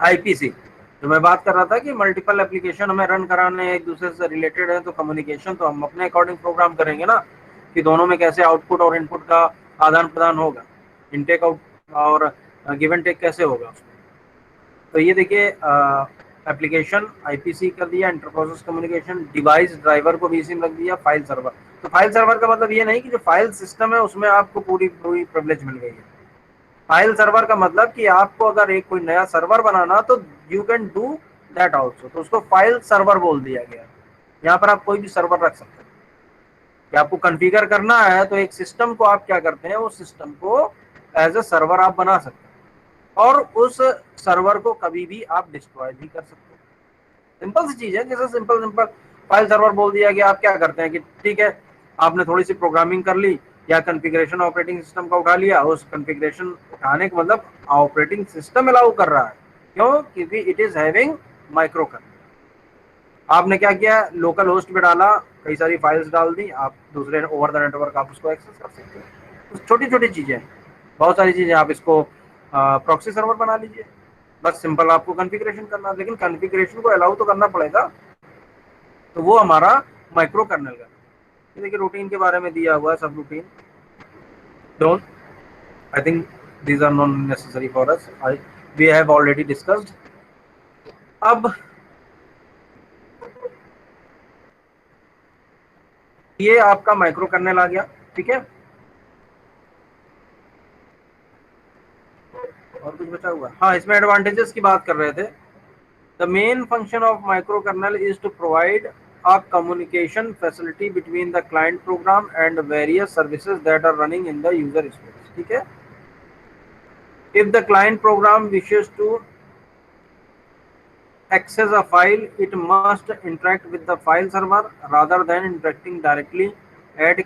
आईपीसी, जो मैं बात कर रहा था कि मल्टीपल एप्लीकेशन हमें रन कराने एक दूसरे से रिलेटेड है, तो कम्युनिकेशन तो हम अपने अकॉर्डिंग प्रोग्राम करेंगे ना कि दोनों में कैसे आउटपुट और इनपुट का आदान प्रदान होगा, इनटेक आउट और गिव एंड टेक कैसे होगा उसमें। तो ये देखिए एप्लीकेशन आईपीसी कर दिया, inter process communication, device driver को बीसी में रख दिया, फाइल सर्वर। तो फाइल सर्वर का मतलब ये नहीं कि जो फाइल सिस्टम है उसमें आपको पूरी पूरी प्रिविलेज मिल गई है। फाइल सर्वर का मतलब कि आपको अगर एक कोई नया सर्वर बनाना तो you can do that also, तो उसको फाइल सर्वर बोल दिया गया। यहाँ पर आप कोई भी सर्वर रख सकते हैं कि आपको कॉन्फ़िगर करना है, तो एक सिस्टम को आप क्या करते हैं, उस सिस्टम को एज ए सर्वर आप बना सकते हैं और उस सर्वर को कभी भी आप डिस्ट्रॉय भी कर सकते हैं। सिंपल सी चीज है, जैसे सिंपल सिंपल फाइल सर्वर बोल दिया गया, आप क्या करते हैं कि ठीक है आपने थोड़ी सी प्रोग्रामिंग कर ली या कॉन्फ़िगरेशन ऑपरेटिंग सिस्टम का उठा लिया, उस कॉन्फ़िगरेशन उठाने का मतलब ऑपरेटिंग सिस्टम अलाउ कर रहा है, क्यों, क्योंकि it is having micro kernel. आपने क्या किया, लोकल होस्ट पे डाला, कई सारी फाइल्स डाल दी, आप दूसरे ओवर द नेटवर्क आप उसको एक्सेस कर सकते हैं। छोटी छोटी चीजें, बहुत सारी चीजें, आप इसको प्रॉक्सी सर्वर बना लीजिए, बस सिंपल आपको कॉन्फ़िगरेशन करना, लेकिन कॉन्फ़िगरेशन को अलाउ तो करना पड़ेगा, तो वो हमारा माइक्रो कर्नल का। ये देखिए रूटीन के बारे में दिया हुआ है, सब routine, don't, I think these are not necessary for us, we have already discussed. अब ये आपका माइक्रो कर्नल आ गया, ठीक है। और कुछ बचा हुआ, हाँ इसमें एडवांटेजेस की बात कर रहे थे। The main function of microkernel is to provide a communication facility between the client program and various services that are running in the user space, ठीक है। if the client program wishes to access a file, it must interact with the file server rather than interacting directly at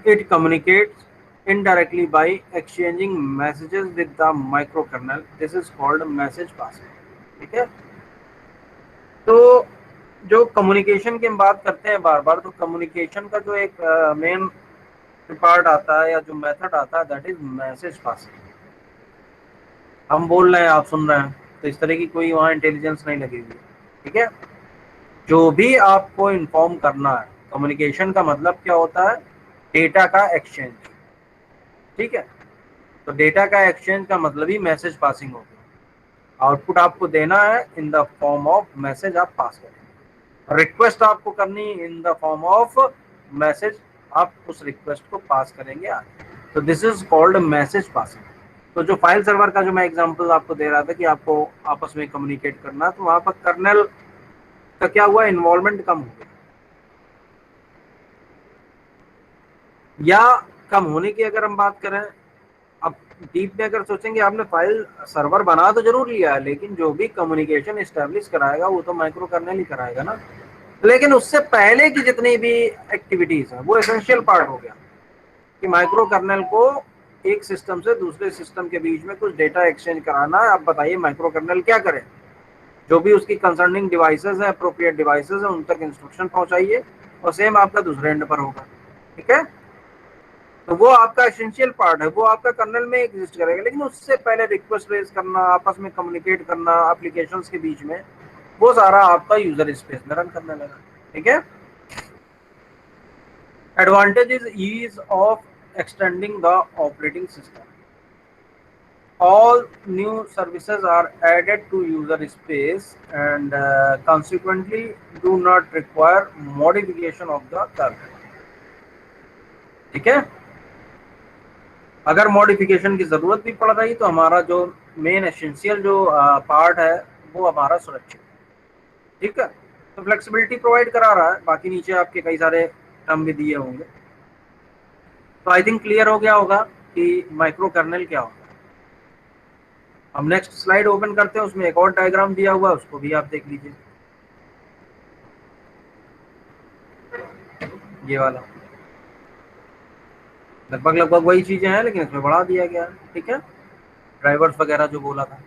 it communicates indirectly by exchanging messages with the microkernel. This is called message passing, ठीक है। तो जो communication की हम बात करते हैं बार बार, तो कम्युनिकेशन का जो एक मेन पार्ट आता है या जो मेथड आता है, दैट इज मैसेज पासिंग। हम बोल रहे हैं, आप सुन रहे हैं, तो इस तरह की कोई वहाँ इंटेलिजेंस नहीं लगी हुई, ठीक है। जो भी आपको इन्फॉर्म करना है, कम्युनिकेशन का मतलब क्या होता है, डेटा का एक्सचेंज, ठीक है। तो डेटा का एक्सचेंज का मतलब ही मैसेज पासिंग होगा। आउटपुट आपको देना है in the form of message, आप पास करेंगे। रिक्वेस्ट आपको करनी in the form of message, आप उस रिक्वेस्ट को पास करेंगे आगे। तो this is called message passing. तो जो फाइल सर्वर का जो मैं एग्जांपल आपको दे रहा था कि आपको आपस में कम्युनिकेट करना, तो वहां पर कर्नल का क्या हुआ, इन्वॉल्वमेंट कम हो गया, या कम होने की अगर हम बात करें, अब डीप में अगर सोचेंगे, आपने फाइल सर्वर बना तो जरूर लिया है, लेकिन जो भी कम्युनिकेशन एस्टेब्लिश कराएगा वो तो माइक्रो कर्नल ही कराएगा ना। लेकिन उससे पहले की जितनी भी एक्टिविटीज है वो एसेंशियल पार्ट हो गया कि माइक्रो कर्नल को एक सिस्टम से दूसरे सिस्टम के बीच में कुछ डेटा एक्सचेंज कराना है। आप बताइए माइक्रो कर्नल क्या करे, जो भी उसकी कंसर्निंग डिवाइसेस है, अप्रोप्रिएट डिवाइसेस है, उन तक इंस्ट्रक्शन पहुंचाइए, और सेम आपका दूसरे एंड पर होगा, ठीक है। तो वो आपका एसेंशियल पार्ट है, वो आपका कर्नल में एग्जिस्ट करेगा, लेकिन उससे पहले रिक्वेस्ट रेज करना, आपस में कम्युनिकेट करना एप्लीकेशंस के बीच में, वो सारा आपका यूजर स्पेस में रन करने लगा, ठीक है। Advantage is ease of extending the operating system. All new services are added to user space and consequently do not require modification of the kernel, ठीक है। अगर मॉडिफिकेशन की जरूरत भी पड़ रही तो हमारा जो मेन एसेंशियल जो पार्ट है वो हमारा सुरक्षित, ठीक है। तो फ्लेक्सिबिलिटी प्रोवाइड करा रहा है, बाकी नीचे आपके कई सारे टर्म भी दिए होंगे। तो आई थिंक क्लियर हो गया होगा कि माइक्रो कर्नेल क्या होता है। हम नेक्स्ट स्लाइड ओपन करते हैं, उसमें एक और डायग्राम दिया हुआ है, उसको भी आप देख लीजिए, ये वाला। लगभग लगभग वही चीजें हैं, लेकिन इसमें बढ़ा दिया गया है, ठीक है, ड्राइवर्स वगैरह जो बोला था।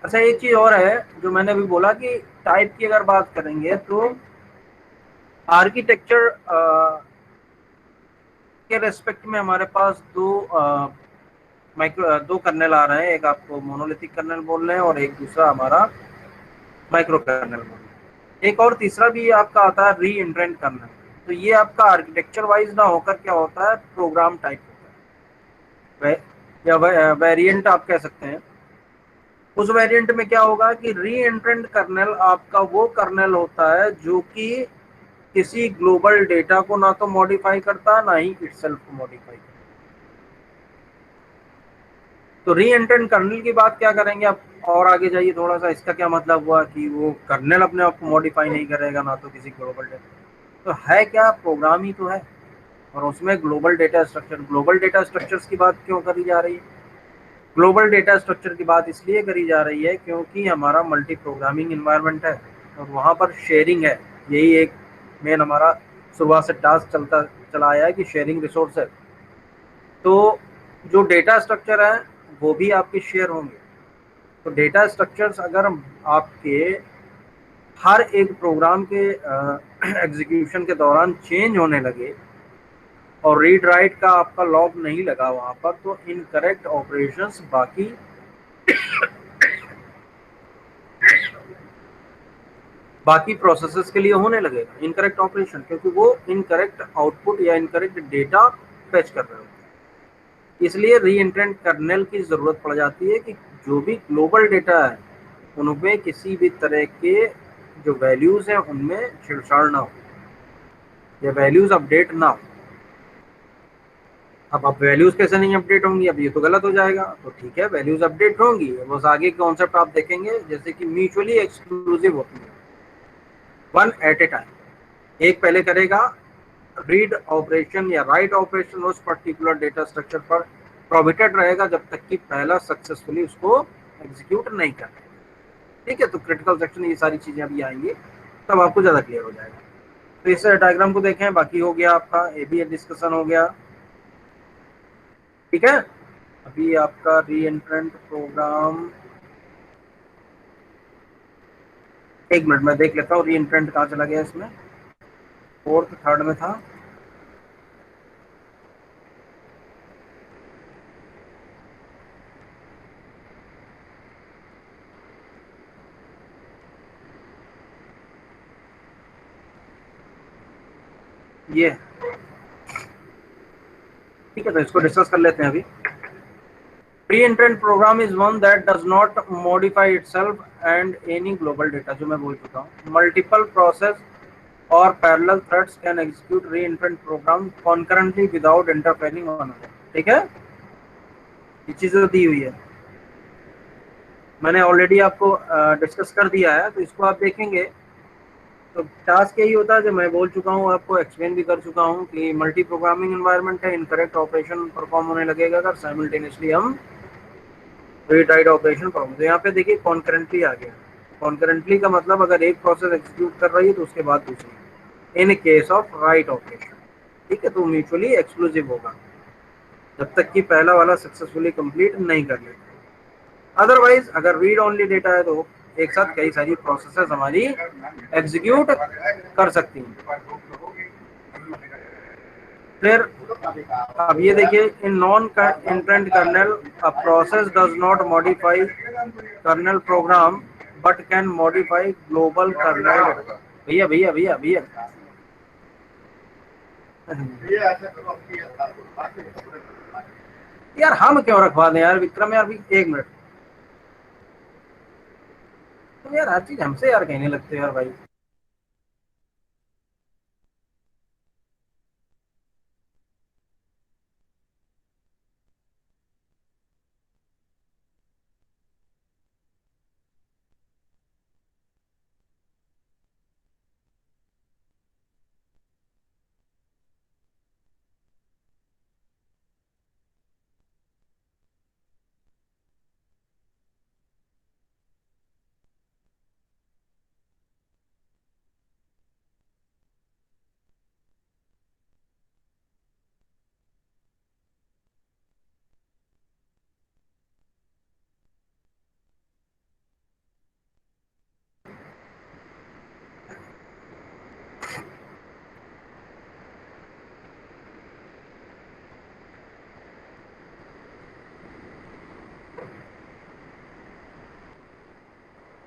अच्छा, एक चीज और है जो मैंने अभी बोला कि टाइप की अगर बात करेंगे तो आर्किटेक्चर के रेस्पेक्ट में हमारे पास दो कर्नेल आ रहे हैं। एक आपको मोनोलिथिक कर्नेल बोल रहे हैं और एक दूसरा हमारा माइक्रो कर्नेल बोल रहे हैं। एक और तीसरा भी आपका आता है री एंट्रेंट कर्नेल। तो ये आपका आर्किटेक्चर वाइज ना होकर क्या होता है, प्रोग्राम टाइप होता है, या वेरिएंट आप कह सकते हैं। उस वेरिएंट में क्या होगा कि री एंट्रेंट कर्नेल आपका वो कर्नेल होता है जो कि किसी ग्लोबल डेटा को ना तो मॉडिफाई करता ना ही इटसेल्फ को मॉडिफाई करता। तो री एंट्रेंट कर्नेल की बात क्या करेंगे आप, और आगे जाइए थोड़ा सा। इसका क्या मतलब हुआ कि वो कर्नेल अपने आप को मॉडिफाई नहीं करेगा ना तो किसी ग्लोबल डेटा, तो है क्या, प्रोग्राम ही तो है। और उसमें ग्लोबल डेटा स्ट्रक्चर्स की बात क्यों करी जा रही है? ग्लोबल डेटा स्ट्रक्चर की बात इसलिए करी जा रही है क्योंकि हमारा मल्टी प्रोग्रामिंग इन्वायरमेंट है और वहाँ पर शेयरिंग है। यही एक मेन हमारा शुरुआत से टास्क चलता चला आया है कि शेयरिंग रिसोर्स है। तो जो डेटा स्ट्रक्चर है वो भी आपके शेयर होंगे। तो डेटा स्ट्रक्चर्स अगर आपके हर एक प्रोग्राम के एग्जीक्यूशन के दौरान चेंज होने लगे और रीड राइट का आपका लॉग नहीं लगा वहाँ पर, तो इनकरेक्ट ऑपरेशंस बाकी प्रोसेसेस के लिए होने लगेगा इनकरेक्ट ऑपरेशन, क्योंकि वो इनकरेक्ट आउटपुट या इनकरेक्ट डेटा फेच कर रहे होते हैं। इसलिए री एंट्रेंट कर्नेल की जरूरत पड़ जाती है कि जो भी ग्लोबल डेटा है उनमें किसी भी तरह के जो वैल्यूज हैं उनमें छेड़छाड़ ना हो या वैल्यूज अपडेट ना हो। अब वैल्यूज कैसे नहीं अपडेट होंगी, अब ये तो गलत हो जाएगा। तो ठीक है, वैल्यूज अपडेट होंगी, बस आगे कॉन्सेप्ट आप देखेंगे जैसे कि म्यूचुअली एक्सक्लूसिव होती है, वन एट ए टाइम। एक पहले करेगा रीड ऑपरेशन या राइट ऑपरेशन उस पर्टिकुलर डेटा स्ट्रक्चर पर प्रोहिबिटेड रहेगा जब तक कि पहला सक्सेसफुली उसको एग्जीक्यूट नहीं कर। ठीक है, तो क्रिटिकल सेक्शन ये सारी चीजें अभी आएंगी तब आपको ज्यादा क्लियर हो जाएगा। तो इस डायग्राम को देखें, बाकी हो गया आपका ए बी डिस्कशन हो गया, ठीक है। अभी आपका री एंट्रेंट प्रोग्राम, एक मिनट में देख लेता हूँ री एंट्रेंट कहाँ चला गया इसमें, फोर्थ थर्ड में था। ये ठीक है, तो इसको डिस्कस कर लेते हैं अभी। Pre-entrant program is one that does not modify itself and any global data, जो मैं बोल चुका हूँ। Multiple process or parallel threads can execute re-entrant program concurrently without interfering on another। ठीक है, ये चीजें दी हुई है, मैंने ऑलरेडी आपको डिस्कस कर दिया है, तो इसको आप देखेंगे तो टास्क यही होता है जो मैं बोल चुका हूँ, आपको एक्सप्लेन भी कर चुका हूँ कि मल्टी प्रोग्रामिंग एनवायरनमेंट है, इनकरेक्ट ऑपरेशन परफॉर्म होने लगेगा अगर साइमल्टेनियसली हम रीड राइट ऑपरेशन परफॉर्म। तो यहाँ पे देखिए कॉन्करेंटली आ गया। कॉन्करेंटली का मतलब अगर एक प्रोसेस एग्जीक्यूट कर रही है तो उसके बाद दूसरी, in case of write operation. ठीक है, तो म्यूचुअली एक्सक्लूसिव होगा जब तक कि पहला वाला सक्सेसफुली कंप्लीट नहीं कर लेता। अदरवाइज अगर रीड ओनली डेटा है तो एक साथ कई सारी प्रोसेसेस हमारी एग्जीक्यूट कर सकती हैं। फिर अब ये देखिए, in non intent kernel a process does not modify kernel program but can modify global kernel. भैया भैया भैया भैया यार हम क्यों रखवा दें यार विक्रम, यार भी एक मिनट, तुम यार हर चीज हमसे यार कहने लगते हो यार भाई।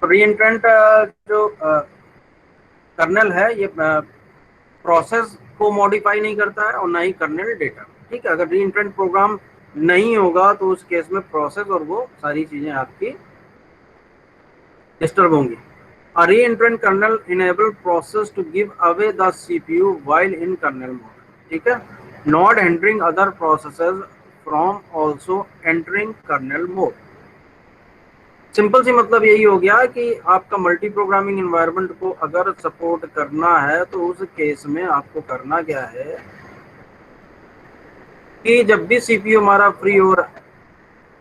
रीएंट्रेंट जो कर्नेल है ये प्रोसेस को मॉडिफाई नहीं करता है और ना ही कर्नेल डेटा। ठीक है, अगर रीएंट्रेंट प्रोग्राम नहीं होगा तो उस केस में प्रोसेस और वो सारी चीजें आपकी डिस्टर्ब होंगी। A reentrant kernel enable process to give away the CPU while in kernel mode. ठीक है, not hindering other processes from also entering kernel mode. Simple सी मतलब यही हो गया कि आपका मल्टी प्रोग्रामिंग एनवायरनमेंट को अगर सपोर्ट करना है तो उस केस में आपको करना क्या है कि जब भी सीपीयू हमारा फ्री हो रहा,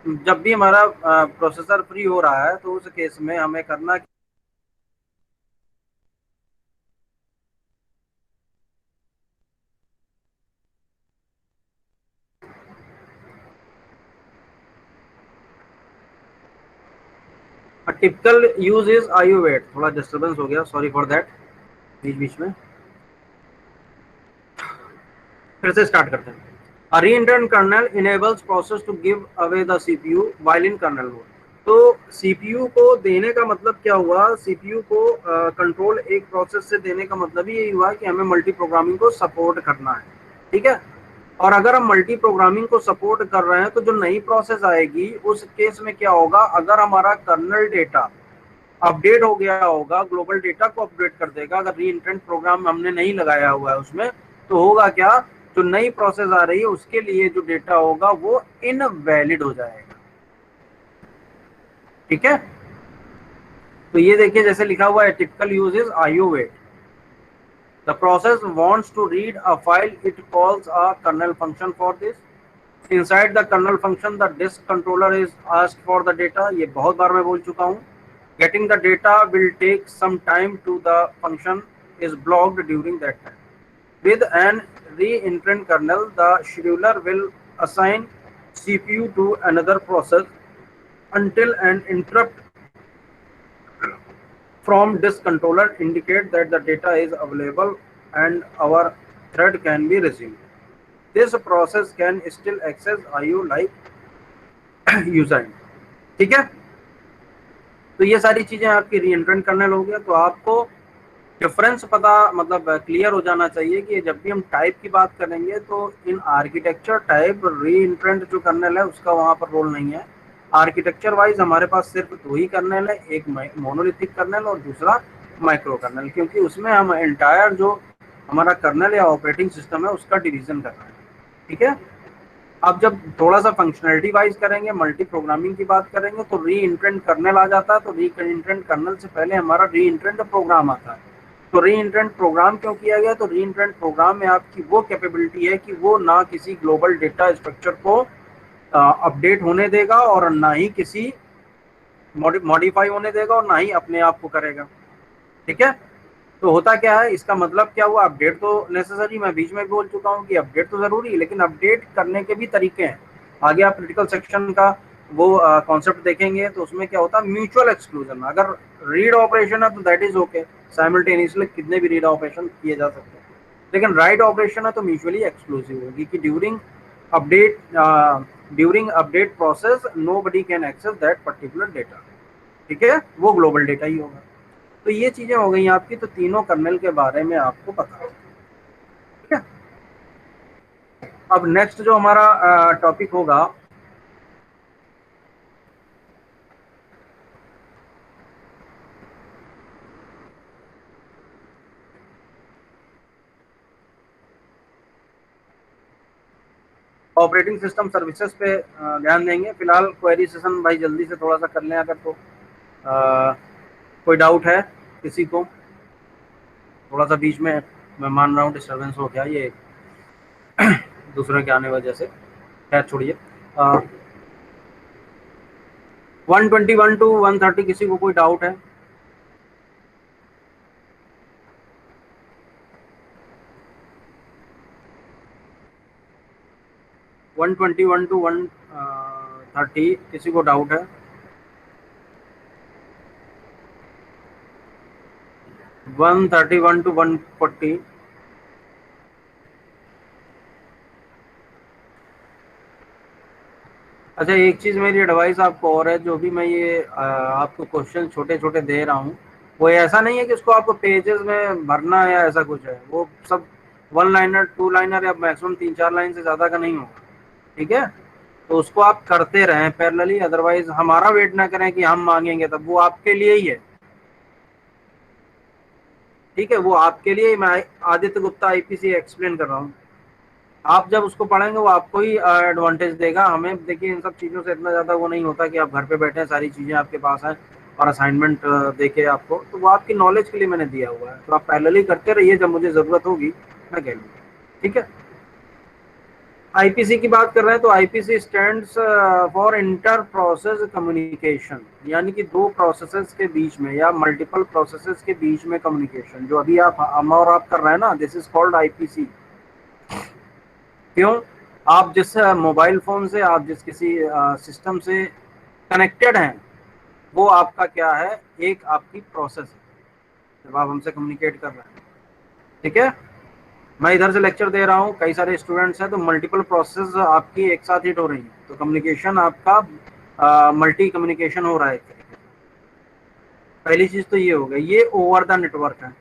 जब भी हमारा प्रोसेसर फ्री हो रहा है तो उस केस में हमें करना typical use is IO wait. थोड़ा डिस्टर्बेंस हो गया, सॉरी फॉर दैट, बीच बीच में फिर से स्टार्ट करते हैं। A reentrant kernel enables process to give away the CPU while in kernel mode. तो CPU को देने का मतलब क्या हुआ, CPU को कंट्रोल एक प्रोसेस से देने का मतलब ही यही हुआ कि हमें मल्टी प्रोग्रामिंग को सपोर्ट करना है। ठीक है, और अगर हम मल्टी प्रोग्रामिंग को सपोर्ट कर रहे हैं तो जो नई प्रोसेस आएगी उस केस में क्या होगा, अगर हमारा कर्नल डेटा अपडेट हो गया होगा, ग्लोबल डेटा को अपडेट कर देगा। अगर रीएंट्रेंट प्रोग्राम हमने नहीं लगाया हुआ है उसमें, तो होगा क्या, जो नई प्रोसेस आ रही है उसके लिए जो डेटा होगा वो इनवैलिड हो जाएगा। ठीक है, तो ये देखिए जैसे लिखा हुआ है, typical use is IO wait. The process wants to read a file, it calls a kernel function for this. Inside the kernel function, the disk controller is asked for the data. ये बहुत बार मैं बोल चुका हूँ। Getting the data will take some time to the function is blocked during that time. With an reentrant kernel, the scheduler will assign CPU to another process until an interrupt from disk controller indicate that the data is available and our thread can be resumed. This process can still access IO like user. ठीक है, तो ये सारी चीजें आपकी re-entrant kernel हो गया। तो आपको डिफरेंस पता मतलब क्लियर हो जाना चाहिए कि जब भी हम टाइप की बात करेंगे तो इन आर्किटेक्चर टाइप रीएंट्रेंट जो कर्नेल है उसका वहां पर रोल नहीं है। आर्किटेक्चर वाइज हमारे पास सिर्फ दो ही कर्नेल है, एक मोनोलिथिक कर्नेल और दूसरा माइक्रो कर्नेल, क्योंकि उसमें हम एंटायर जो हमारा कर्नेल या ऑपरेटिंग सिस्टम है उसका डिवीजन कर रहे हैं। ठीक है, अब जब थोड़ा सा फंक्शनलिटी वाइज करेंगे, मल्टी प्रोग्रामिंग की बात करेंगे तो रीएंट्रेंट कर्नेल आ जाता है। तो रीएंट्रेंट कर्नेल से पहले हमारा रीएंट्रेंट प्रोग्राम आता है। तो रीएंट्रेंट प्रोग्राम क्यों किया गया, तो रीएंट्रेंट प्रोग्राम में आपकी वो कैपेबिलिटी है कि वो ना किसी ग्लोबल डेटा स्ट्रक्चर को अपडेट होने देगा और ना ही किसी मॉडिफाई होने देगा और ना ही अपने आप को करेगा। ठीक है, तो होता क्या है, इसका मतलब क्या हुआ, अपडेट तो नेसेसरी, मैं बीच में बोल चुका हूँ कि अपडेट तो जरूरी है, लेकिन अपडेट करने के भी तरीके हैं। आगे आप क्रिटिकल सेक्शन का वो कॉन्सेप्ट देखेंगे तो उसमें क्या होता है, म्यूचुअल एक्सक्लूजन। अगर रीड ऑपरेशन है तो दैट इज ओके, साइमल्टेनियसली कितने भी रीड ऑपरेशन किए जा सकते हैं, लेकिन राइट ऑपरेशन है तो म्यूचुअली एक्सक्लूसिव होगी कि during update process nobody can access that particular data. ठीक है, वो ग्लोबल डेटा ही होगा। तो ये चीजें हो गई आपकी, तो तीनों कर्नेल के बारे में आपको पता है। ठीक है, अब नेक्स्ट जो हमारा टॉपिक होगा ऑपरेटिंग सिस्टम सर्विसेज पे ध्यान देंगे। फिलहाल क्वेरी सेशन भाई जल्दी से थोड़ा सा कर लें। अगर तो कोई डाउट है किसी को, थोड़ा सा बीच में मैं मान रहा हूँ डिस्टर्बेंस हो गया ये दूसरे के आने वजह से, खैर छोड़िए। 121 to 130 किसी को कोई डाउट है? वन 121 to 130 किसी को डाउट है? 131 to 140 131 अच्छा, एक चीज़ मेरी एडवाइस आपको और है, जो भी मैं ये आपको क्वेश्चन छोटे छोटे दे रहा हूँ, वो ऐसा नहीं है कि उसको आपको पेजेस में भरना है या ऐसा कुछ है। वो सब वन लाइनर, टू लाइनर या मैक्सिमम 3-4 लाइन से ज़्यादा का नहीं होगा। ठीक है, तो उसको आप करते रहें पैरेलली, अदरवाइज हमारा वेट ना करें कि हम मांगेंगे तब। वो आपके लिए ही है। ठीक है, वो आपके लिए ही। मैं आदित्य गुप्ता आईपीसी एक्सप्लेन कर रहा हूँ। आप जब उसको पढ़ेंगे वो आपको ही एडवांटेज देगा। हमें देखिए इन सब चीज़ों से इतना ज़्यादा वो नहीं होता कि आप घर पे बैठे हैं, सारी चीज़ें आपके पास हैं और असाइनमेंट देके आपको, तो वो आपकी नॉलेज के लिए मैंने दिया हुआ है। तो आप पैरेलली करते रहिए, जब मुझे ज़रूरत होगी मैं कह लूँगा। ठीक है, आईपीसी की बात कर रहे हैं तो IPC stands for inter process communication, यानी कि दो प्रोसेसेस के बीच में या मल्टीपल प्रोसेसेस के बीच में कम्युनिकेशन। जो अभी हम और आप कर रहे हैं ना, दिस इज कॉल्ड आईपीसी। क्यों? आप जिस मोबाइल फोन से, आप जिस किसी सिस्टम से कनेक्टेड हैं, वो आपका क्या है, एक आपकी प्रोसेस है जब आप हमसे कम्युनिकेट कर रहे हैं। ठीक है, मैं इधर से लेक्चर दे रहा हूँ, कई सारे स्टूडेंट्स हैं, तो मल्टीपल प्रोसेस आपकी एक साथ हिट हो रही है, तो कम्युनिकेशन आपका मल्टी कम्युनिकेशन हो रहा है। पहली चीज तो ये हो गई, ये ओवर द नेटवर्क है,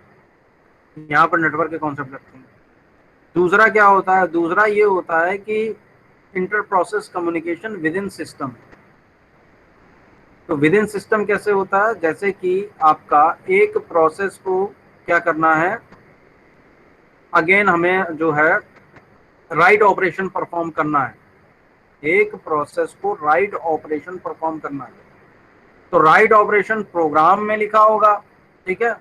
यहाँ पर नेटवर्क के कॉन्सेप्ट रखते हैं। दूसरा क्या होता है? दूसरा ये होता है कि inter process communication with in system. तो विद इन सिस्टम कैसे होता है? जैसे कि आपका एक प्रोसेस को क्या करना है, अगेन हमें जो है राइट ऑपरेशन परफॉर्म करना है। एक प्रोसेस को राइट ऑपरेशन परफॉर्म करना है, तो राइट ऑपरेशन प्रोग्राम में लिखा होगा। ठीक है,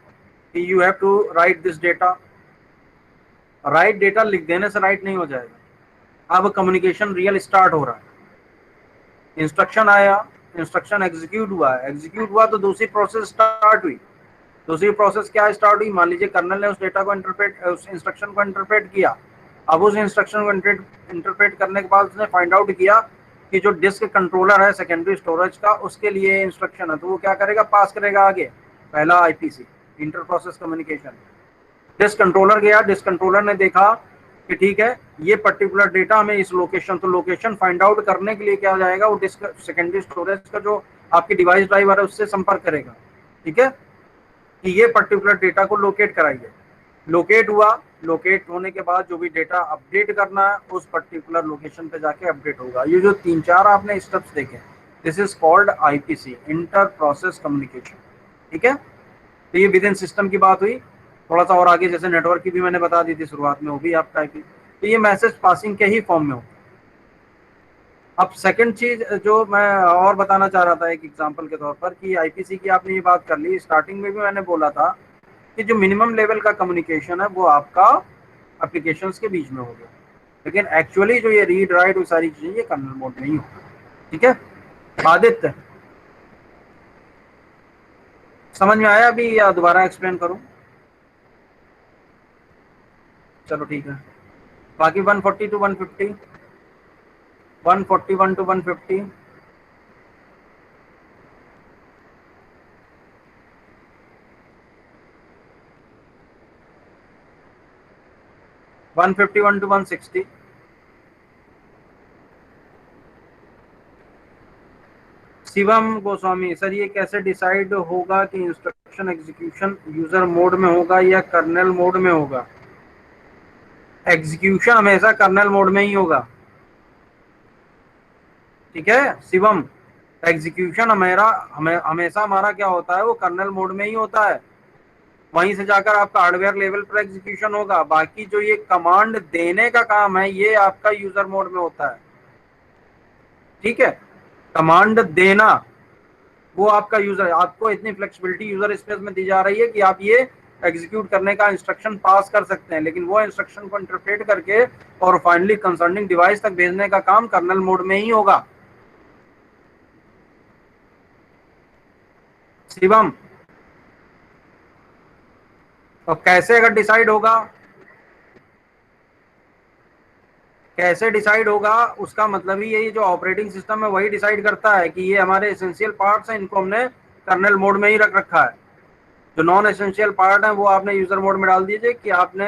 कि you have to write this data. Write data लिख देने से राइट नहीं हो जाएगा। अब कम्युनिकेशन रियल स्टार्ट हो रहा है, इंस्ट्रक्शन आया, इंस्ट्रक्शन एग्जीक्यूट हुआ है, एग्जीक्यूट हुआ तो दूसरी प्रोसेस स्टार्ट हुई। दूसरी प्रोसेस क्या स्टार्ट हुई? मान लीजिए कर्नल ने उस डेटा को इंटरप्रेट, उस इंस्ट्रक्शन को इंटरप्रेट किया। अब उस इंस्ट्रक्शन को इंटरप्रेट करने के बाद उसने फाइंड आउट किया कि जो डिस्क कंट्रोलर है सेकेंडरी स्टोरेज का, उसके लिए इंस्ट्रक्शन है, तो वो क्या करेगा? पास करेगा आगे। पहला IPC, inter process communication. Disk controller गया, डिस्क कंट्रोलर ने देखा कि ठीक है, ये पर्टिकुलर डेटा हमें इस लोकेशन, तो लोकेशन फाइंड आउट करने के लिए क्या हो जाएगा, वो डिस्क सेकेंडरी स्टोरेज का जो आपकी डिवाइस ड्राइवर है उससे संपर्क करेगा। ठीक है, कि ये पर्टिकुलर डेटा को लोकेट कराइए। लोकेट हुआ, लोकेट होने के बाद जो भी डेटा अपडेट करना है उस पर्टिकुलर लोकेशन पे जाके अपडेट होगा। ये जो 3-4 आपने स्टेप्स देखे, this is called IPC, inter process communication. ठीक है, तो ये विद इन सिस्टम की बात हुई। थोड़ा सा और आगे, जैसे नेटवर्क की भी मैंने बता दी थी शुरुआत में, वो भी आपका आईपी, तो ये मैसेज पासिंग के ही फॉर्म में हो। अब सेकंड चीज जो मैं और बताना चाह रहा था एक एग्जांपल के तौर पर, कि आईपीसी की आपने ये बात कर ली, स्टार्टिंग में भी मैंने बोला था कि जो मिनिमम लेवल का कम्युनिकेशन है वो आपका एप्लीकेशंस के बीच में हो गया, लेकिन एक्चुअली जो ये रीड राइट वो सारी चीजें ये कर्नल मोड में ही होगा। ठीक है, आदित्य समझ में आया अभी या दोबारा एक्सप्लेन करूं? चलो ठीक है, बाकी 140 to 150, 141 to 150, 151 to 160, Shivam Goswami sir, ये कैसे डिसाइड होगा कि इंस्ट्रक्शन एग्जीक्यूशन यूजर मोड में होगा या कर्नेल मोड में होगा? एग्जीक्यूशन हमेशा कर्नेल मोड में ही होगा। ठीक है शिवम, एग्जीक्यूशन हमेशा हमारा क्या होता है, वो कर्नेल मोड में ही होता है। वहीं से जाकर आपका हार्डवेयर लेवल पर एग्जीक्यूशन होगा। बाकी जो ये कमांड देने का काम है ये आपका यूजर मोड में होता है। ठीक है, कमांड देना वो आपका यूजर, आपको इतनी फ्लेक्सिबिलिटी यूजर स्पेस में दी जा रही है कि आप ये एग्जीक्यूट करने का इंस्ट्रक्शन पास कर सकते हैं, लेकिन वो इंस्ट्रक्शन को इंटरप्रेट करके और फाइनली कंसर्निंग डिवाइस तक भेजने का काम कर्नल मोड में ही होगा। शिवम, तो कैसे अगर डिसाइड होगा, कैसे डिसाइड होगा? उसका मतलब ही यही, जो ऑपरेटिंग सिस्टम है वही डिसाइड करता है कि ये हमारे एसेंशियल पार्ट्स हैं, इनको हमने कर्नल मोड में ही रख रखा है। जो नॉन एसेंशियल पार्ट है वो आपने यूजर मोड में डाल दीजिए। कि आपने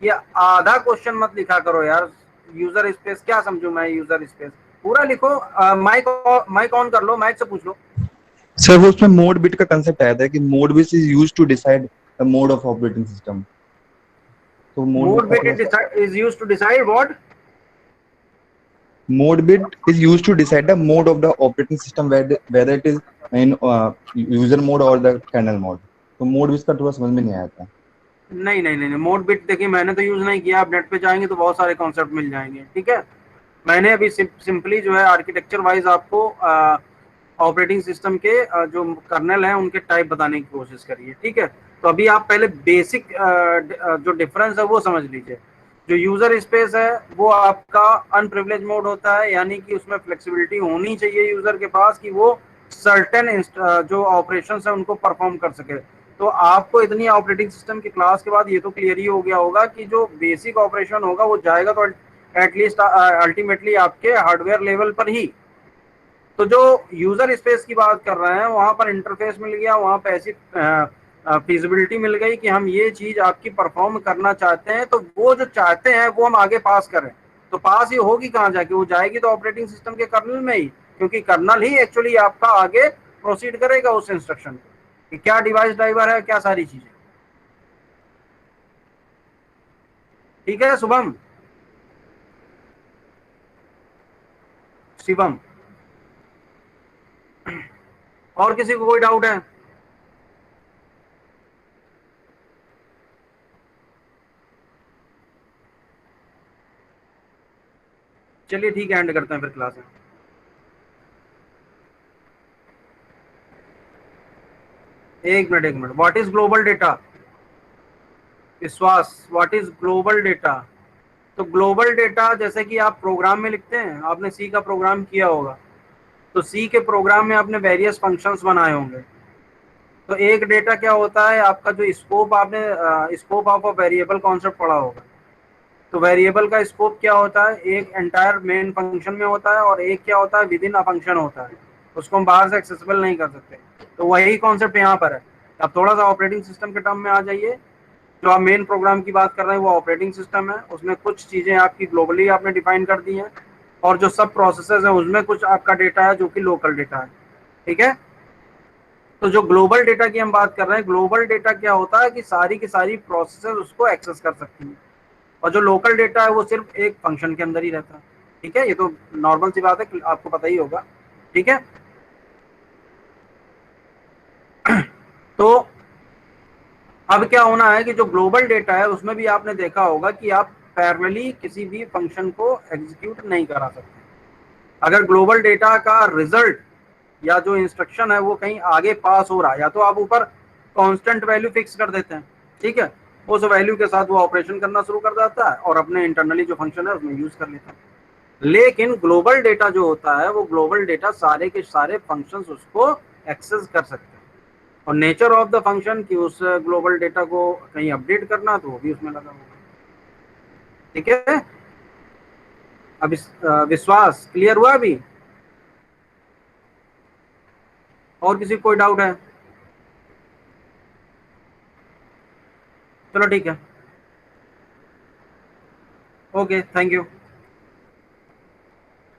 ये आधा क्वेश्चन मत लिखा करो यार, यूजर स्पेस क्या समझू मैं यूजर स्पेस? पूरा लिखो। माइक माइक ऑन कर लो, माइक से पूछ लो। सर वो उसमें मोड बिट का कंसेप्ट आया था कि mode bit is used to decide the mode of operating system. तो मोड बिट मोड का बिट थोड़ा सा, is used to decide what? Mode bit is used to decide the mode of the operating system, whether it is in user mode और the kernel mode. तो mode bit का थोड़ा समझ में नहीं आया था। नहीं नहीं नहीं, मोड बिट देखिए मैंने तो यूज नहीं किया, आप नेट पे जाएंगे तो बहुत सारे कॉन्सेप्ट मिल जाएंगे, ठीक है। मैंने अभी सिंपली जो है आर्किटेक्चर वाइज आपको ऑपरेटिंग सिस्टम के जो कर्नल हैं उनके टाइप बताने की कोशिश करी है, ठीक है। तो अभी आप पहले बेसिक जो डिफरेंस है वो समझ लीजिए। जो यूजर स्पेस है वो आपका अनप्रिविलेज मोड होता है, यानी कि उसमें फ्लेक्सिबिलिटी होनी चाहिए यूजर के पास कि वो सर्टेन जो ऑपरेशन है उनको परफॉर्म कर सके। तो आपको इतनी ऑपरेटिंग सिस्टम की क्लास के बाद ये तो क्लियर ही हो गया होगा कि जो बेसिक ऑपरेशन होगा वो जाएगा तो एटलीस्ट अल्टीमेटली आपके हार्डवेयर लेवल पर ही। तो जो यूजर स्पेस की बात कर रहे हैं वहां पर इंटरफेस मिल गया, वहां पे ऐसी फिजिबिलिटी मिल गई कि हम ये चीज आपकी परफॉर्म करना चाहते हैं, तो वो जो चाहते हैं वो हम आगे पास करें। तो पास ही होगी कहाँ जाके, वो जाएगी तो ऑपरेटिंग सिस्टम के कर्नल में ही, क्योंकि कर्नल ही एक्चुअली आपका आगे प्रोसीड करेगा उस इंस्ट्रक्शन कि क्या डिवाइस ड्राइवर है, क्या सारी चीजें। ठीक है शुभम, शिवम, और किसी को कोई डाउट है? चलिए ठीक है, एंड करते हैं फिर क्लास में। एक minute, what is global data? विश्वास, व्हाट इज ग्लोबल डेटा? तो ग्लोबल डेटा जैसे कि आप प्रोग्राम में लिखते हैं, आपने सी का प्रोग्राम किया होगा, तो सी के प्रोग्राम में आपने वेरियस फंक्शंस बनाए होंगे। तो एक डेटा क्या होता है आपका, जो स्कोप, आपने scope of a variable concept पढ़ा होगा। तो वेरिएबल का स्कोप क्या होता है, एक एंटायर मेन फंक्शन में होता है और एक क्या होता है विद इन अ फंक्शन होता है, उसको हम बाहर से एक्सेसिबल नहीं कर सकते। तो वही कॉन्सेप्ट यहाँ पर है। अब थोड़ा सा ऑपरेटिंग सिस्टम के टर्म में आ जाइए। जो आप मेन प्रोग्राम की बात कर रहे हैं वो ऑपरेटिंग सिस्टम है, उसमें कुछ चीजें आपकी ग्लोबली आपने डिफाइन कर दी हैं, और जो सब प्रोसेसेस है उसमें कुछ आपका डेटा है जो कि लोकल डेटा है, ठीक है। तो जो ग्लोबल डेटा की हम बात कर रहे हैं, ग्लोबल डेटा क्या होता है कि सारी की सारी प्रोसेसेस उसको एक्सेस कर सकती हैं, और जो लोकल डेटा है वो सिर्फ एक फंक्शन के अंदर ही रहता है, ठीक है। ये तो नॉर्मल सी बात है, आपको पता ही होगा, ठीक है। तो अब क्या होना है कि जो ग्लोबल डेटा है उसमें भी आपने देखा होगा कि आप पैरेलली किसी भी फंक्शन को एग्जीक्यूट नहीं करा सकते। अगर ग्लोबल डेटा का रिजल्ट या जो इंस्ट्रक्शन है वो कहीं आगे पास हो रहा है, या तो आप ऊपर कांस्टेंट वैल्यू फिक्स कर देते हैं, ठीक है, उस वैल्यू के साथ वो ऑपरेशन करना शुरू कर देता है और अपने इंटरनली जो फंक्शन है उसमें यूज कर लेता है। लेकिन ग्लोबल डेटा जो होता है वो ग्लोबल डेटा सारे के सारे फंक्शंस उसको एक्सेस कर सकते हैं, और नेचर ऑफ द फंक्शन कि उस ग्लोबल डेटा को कहीं अपडेट करना तो वो भी उसमें लगा होगा, ठीक है। अब विश्वास क्लियर हुआ अभी? और किसी को कोई डाउट है? चलो ठीक है, ओके, थैंक यू।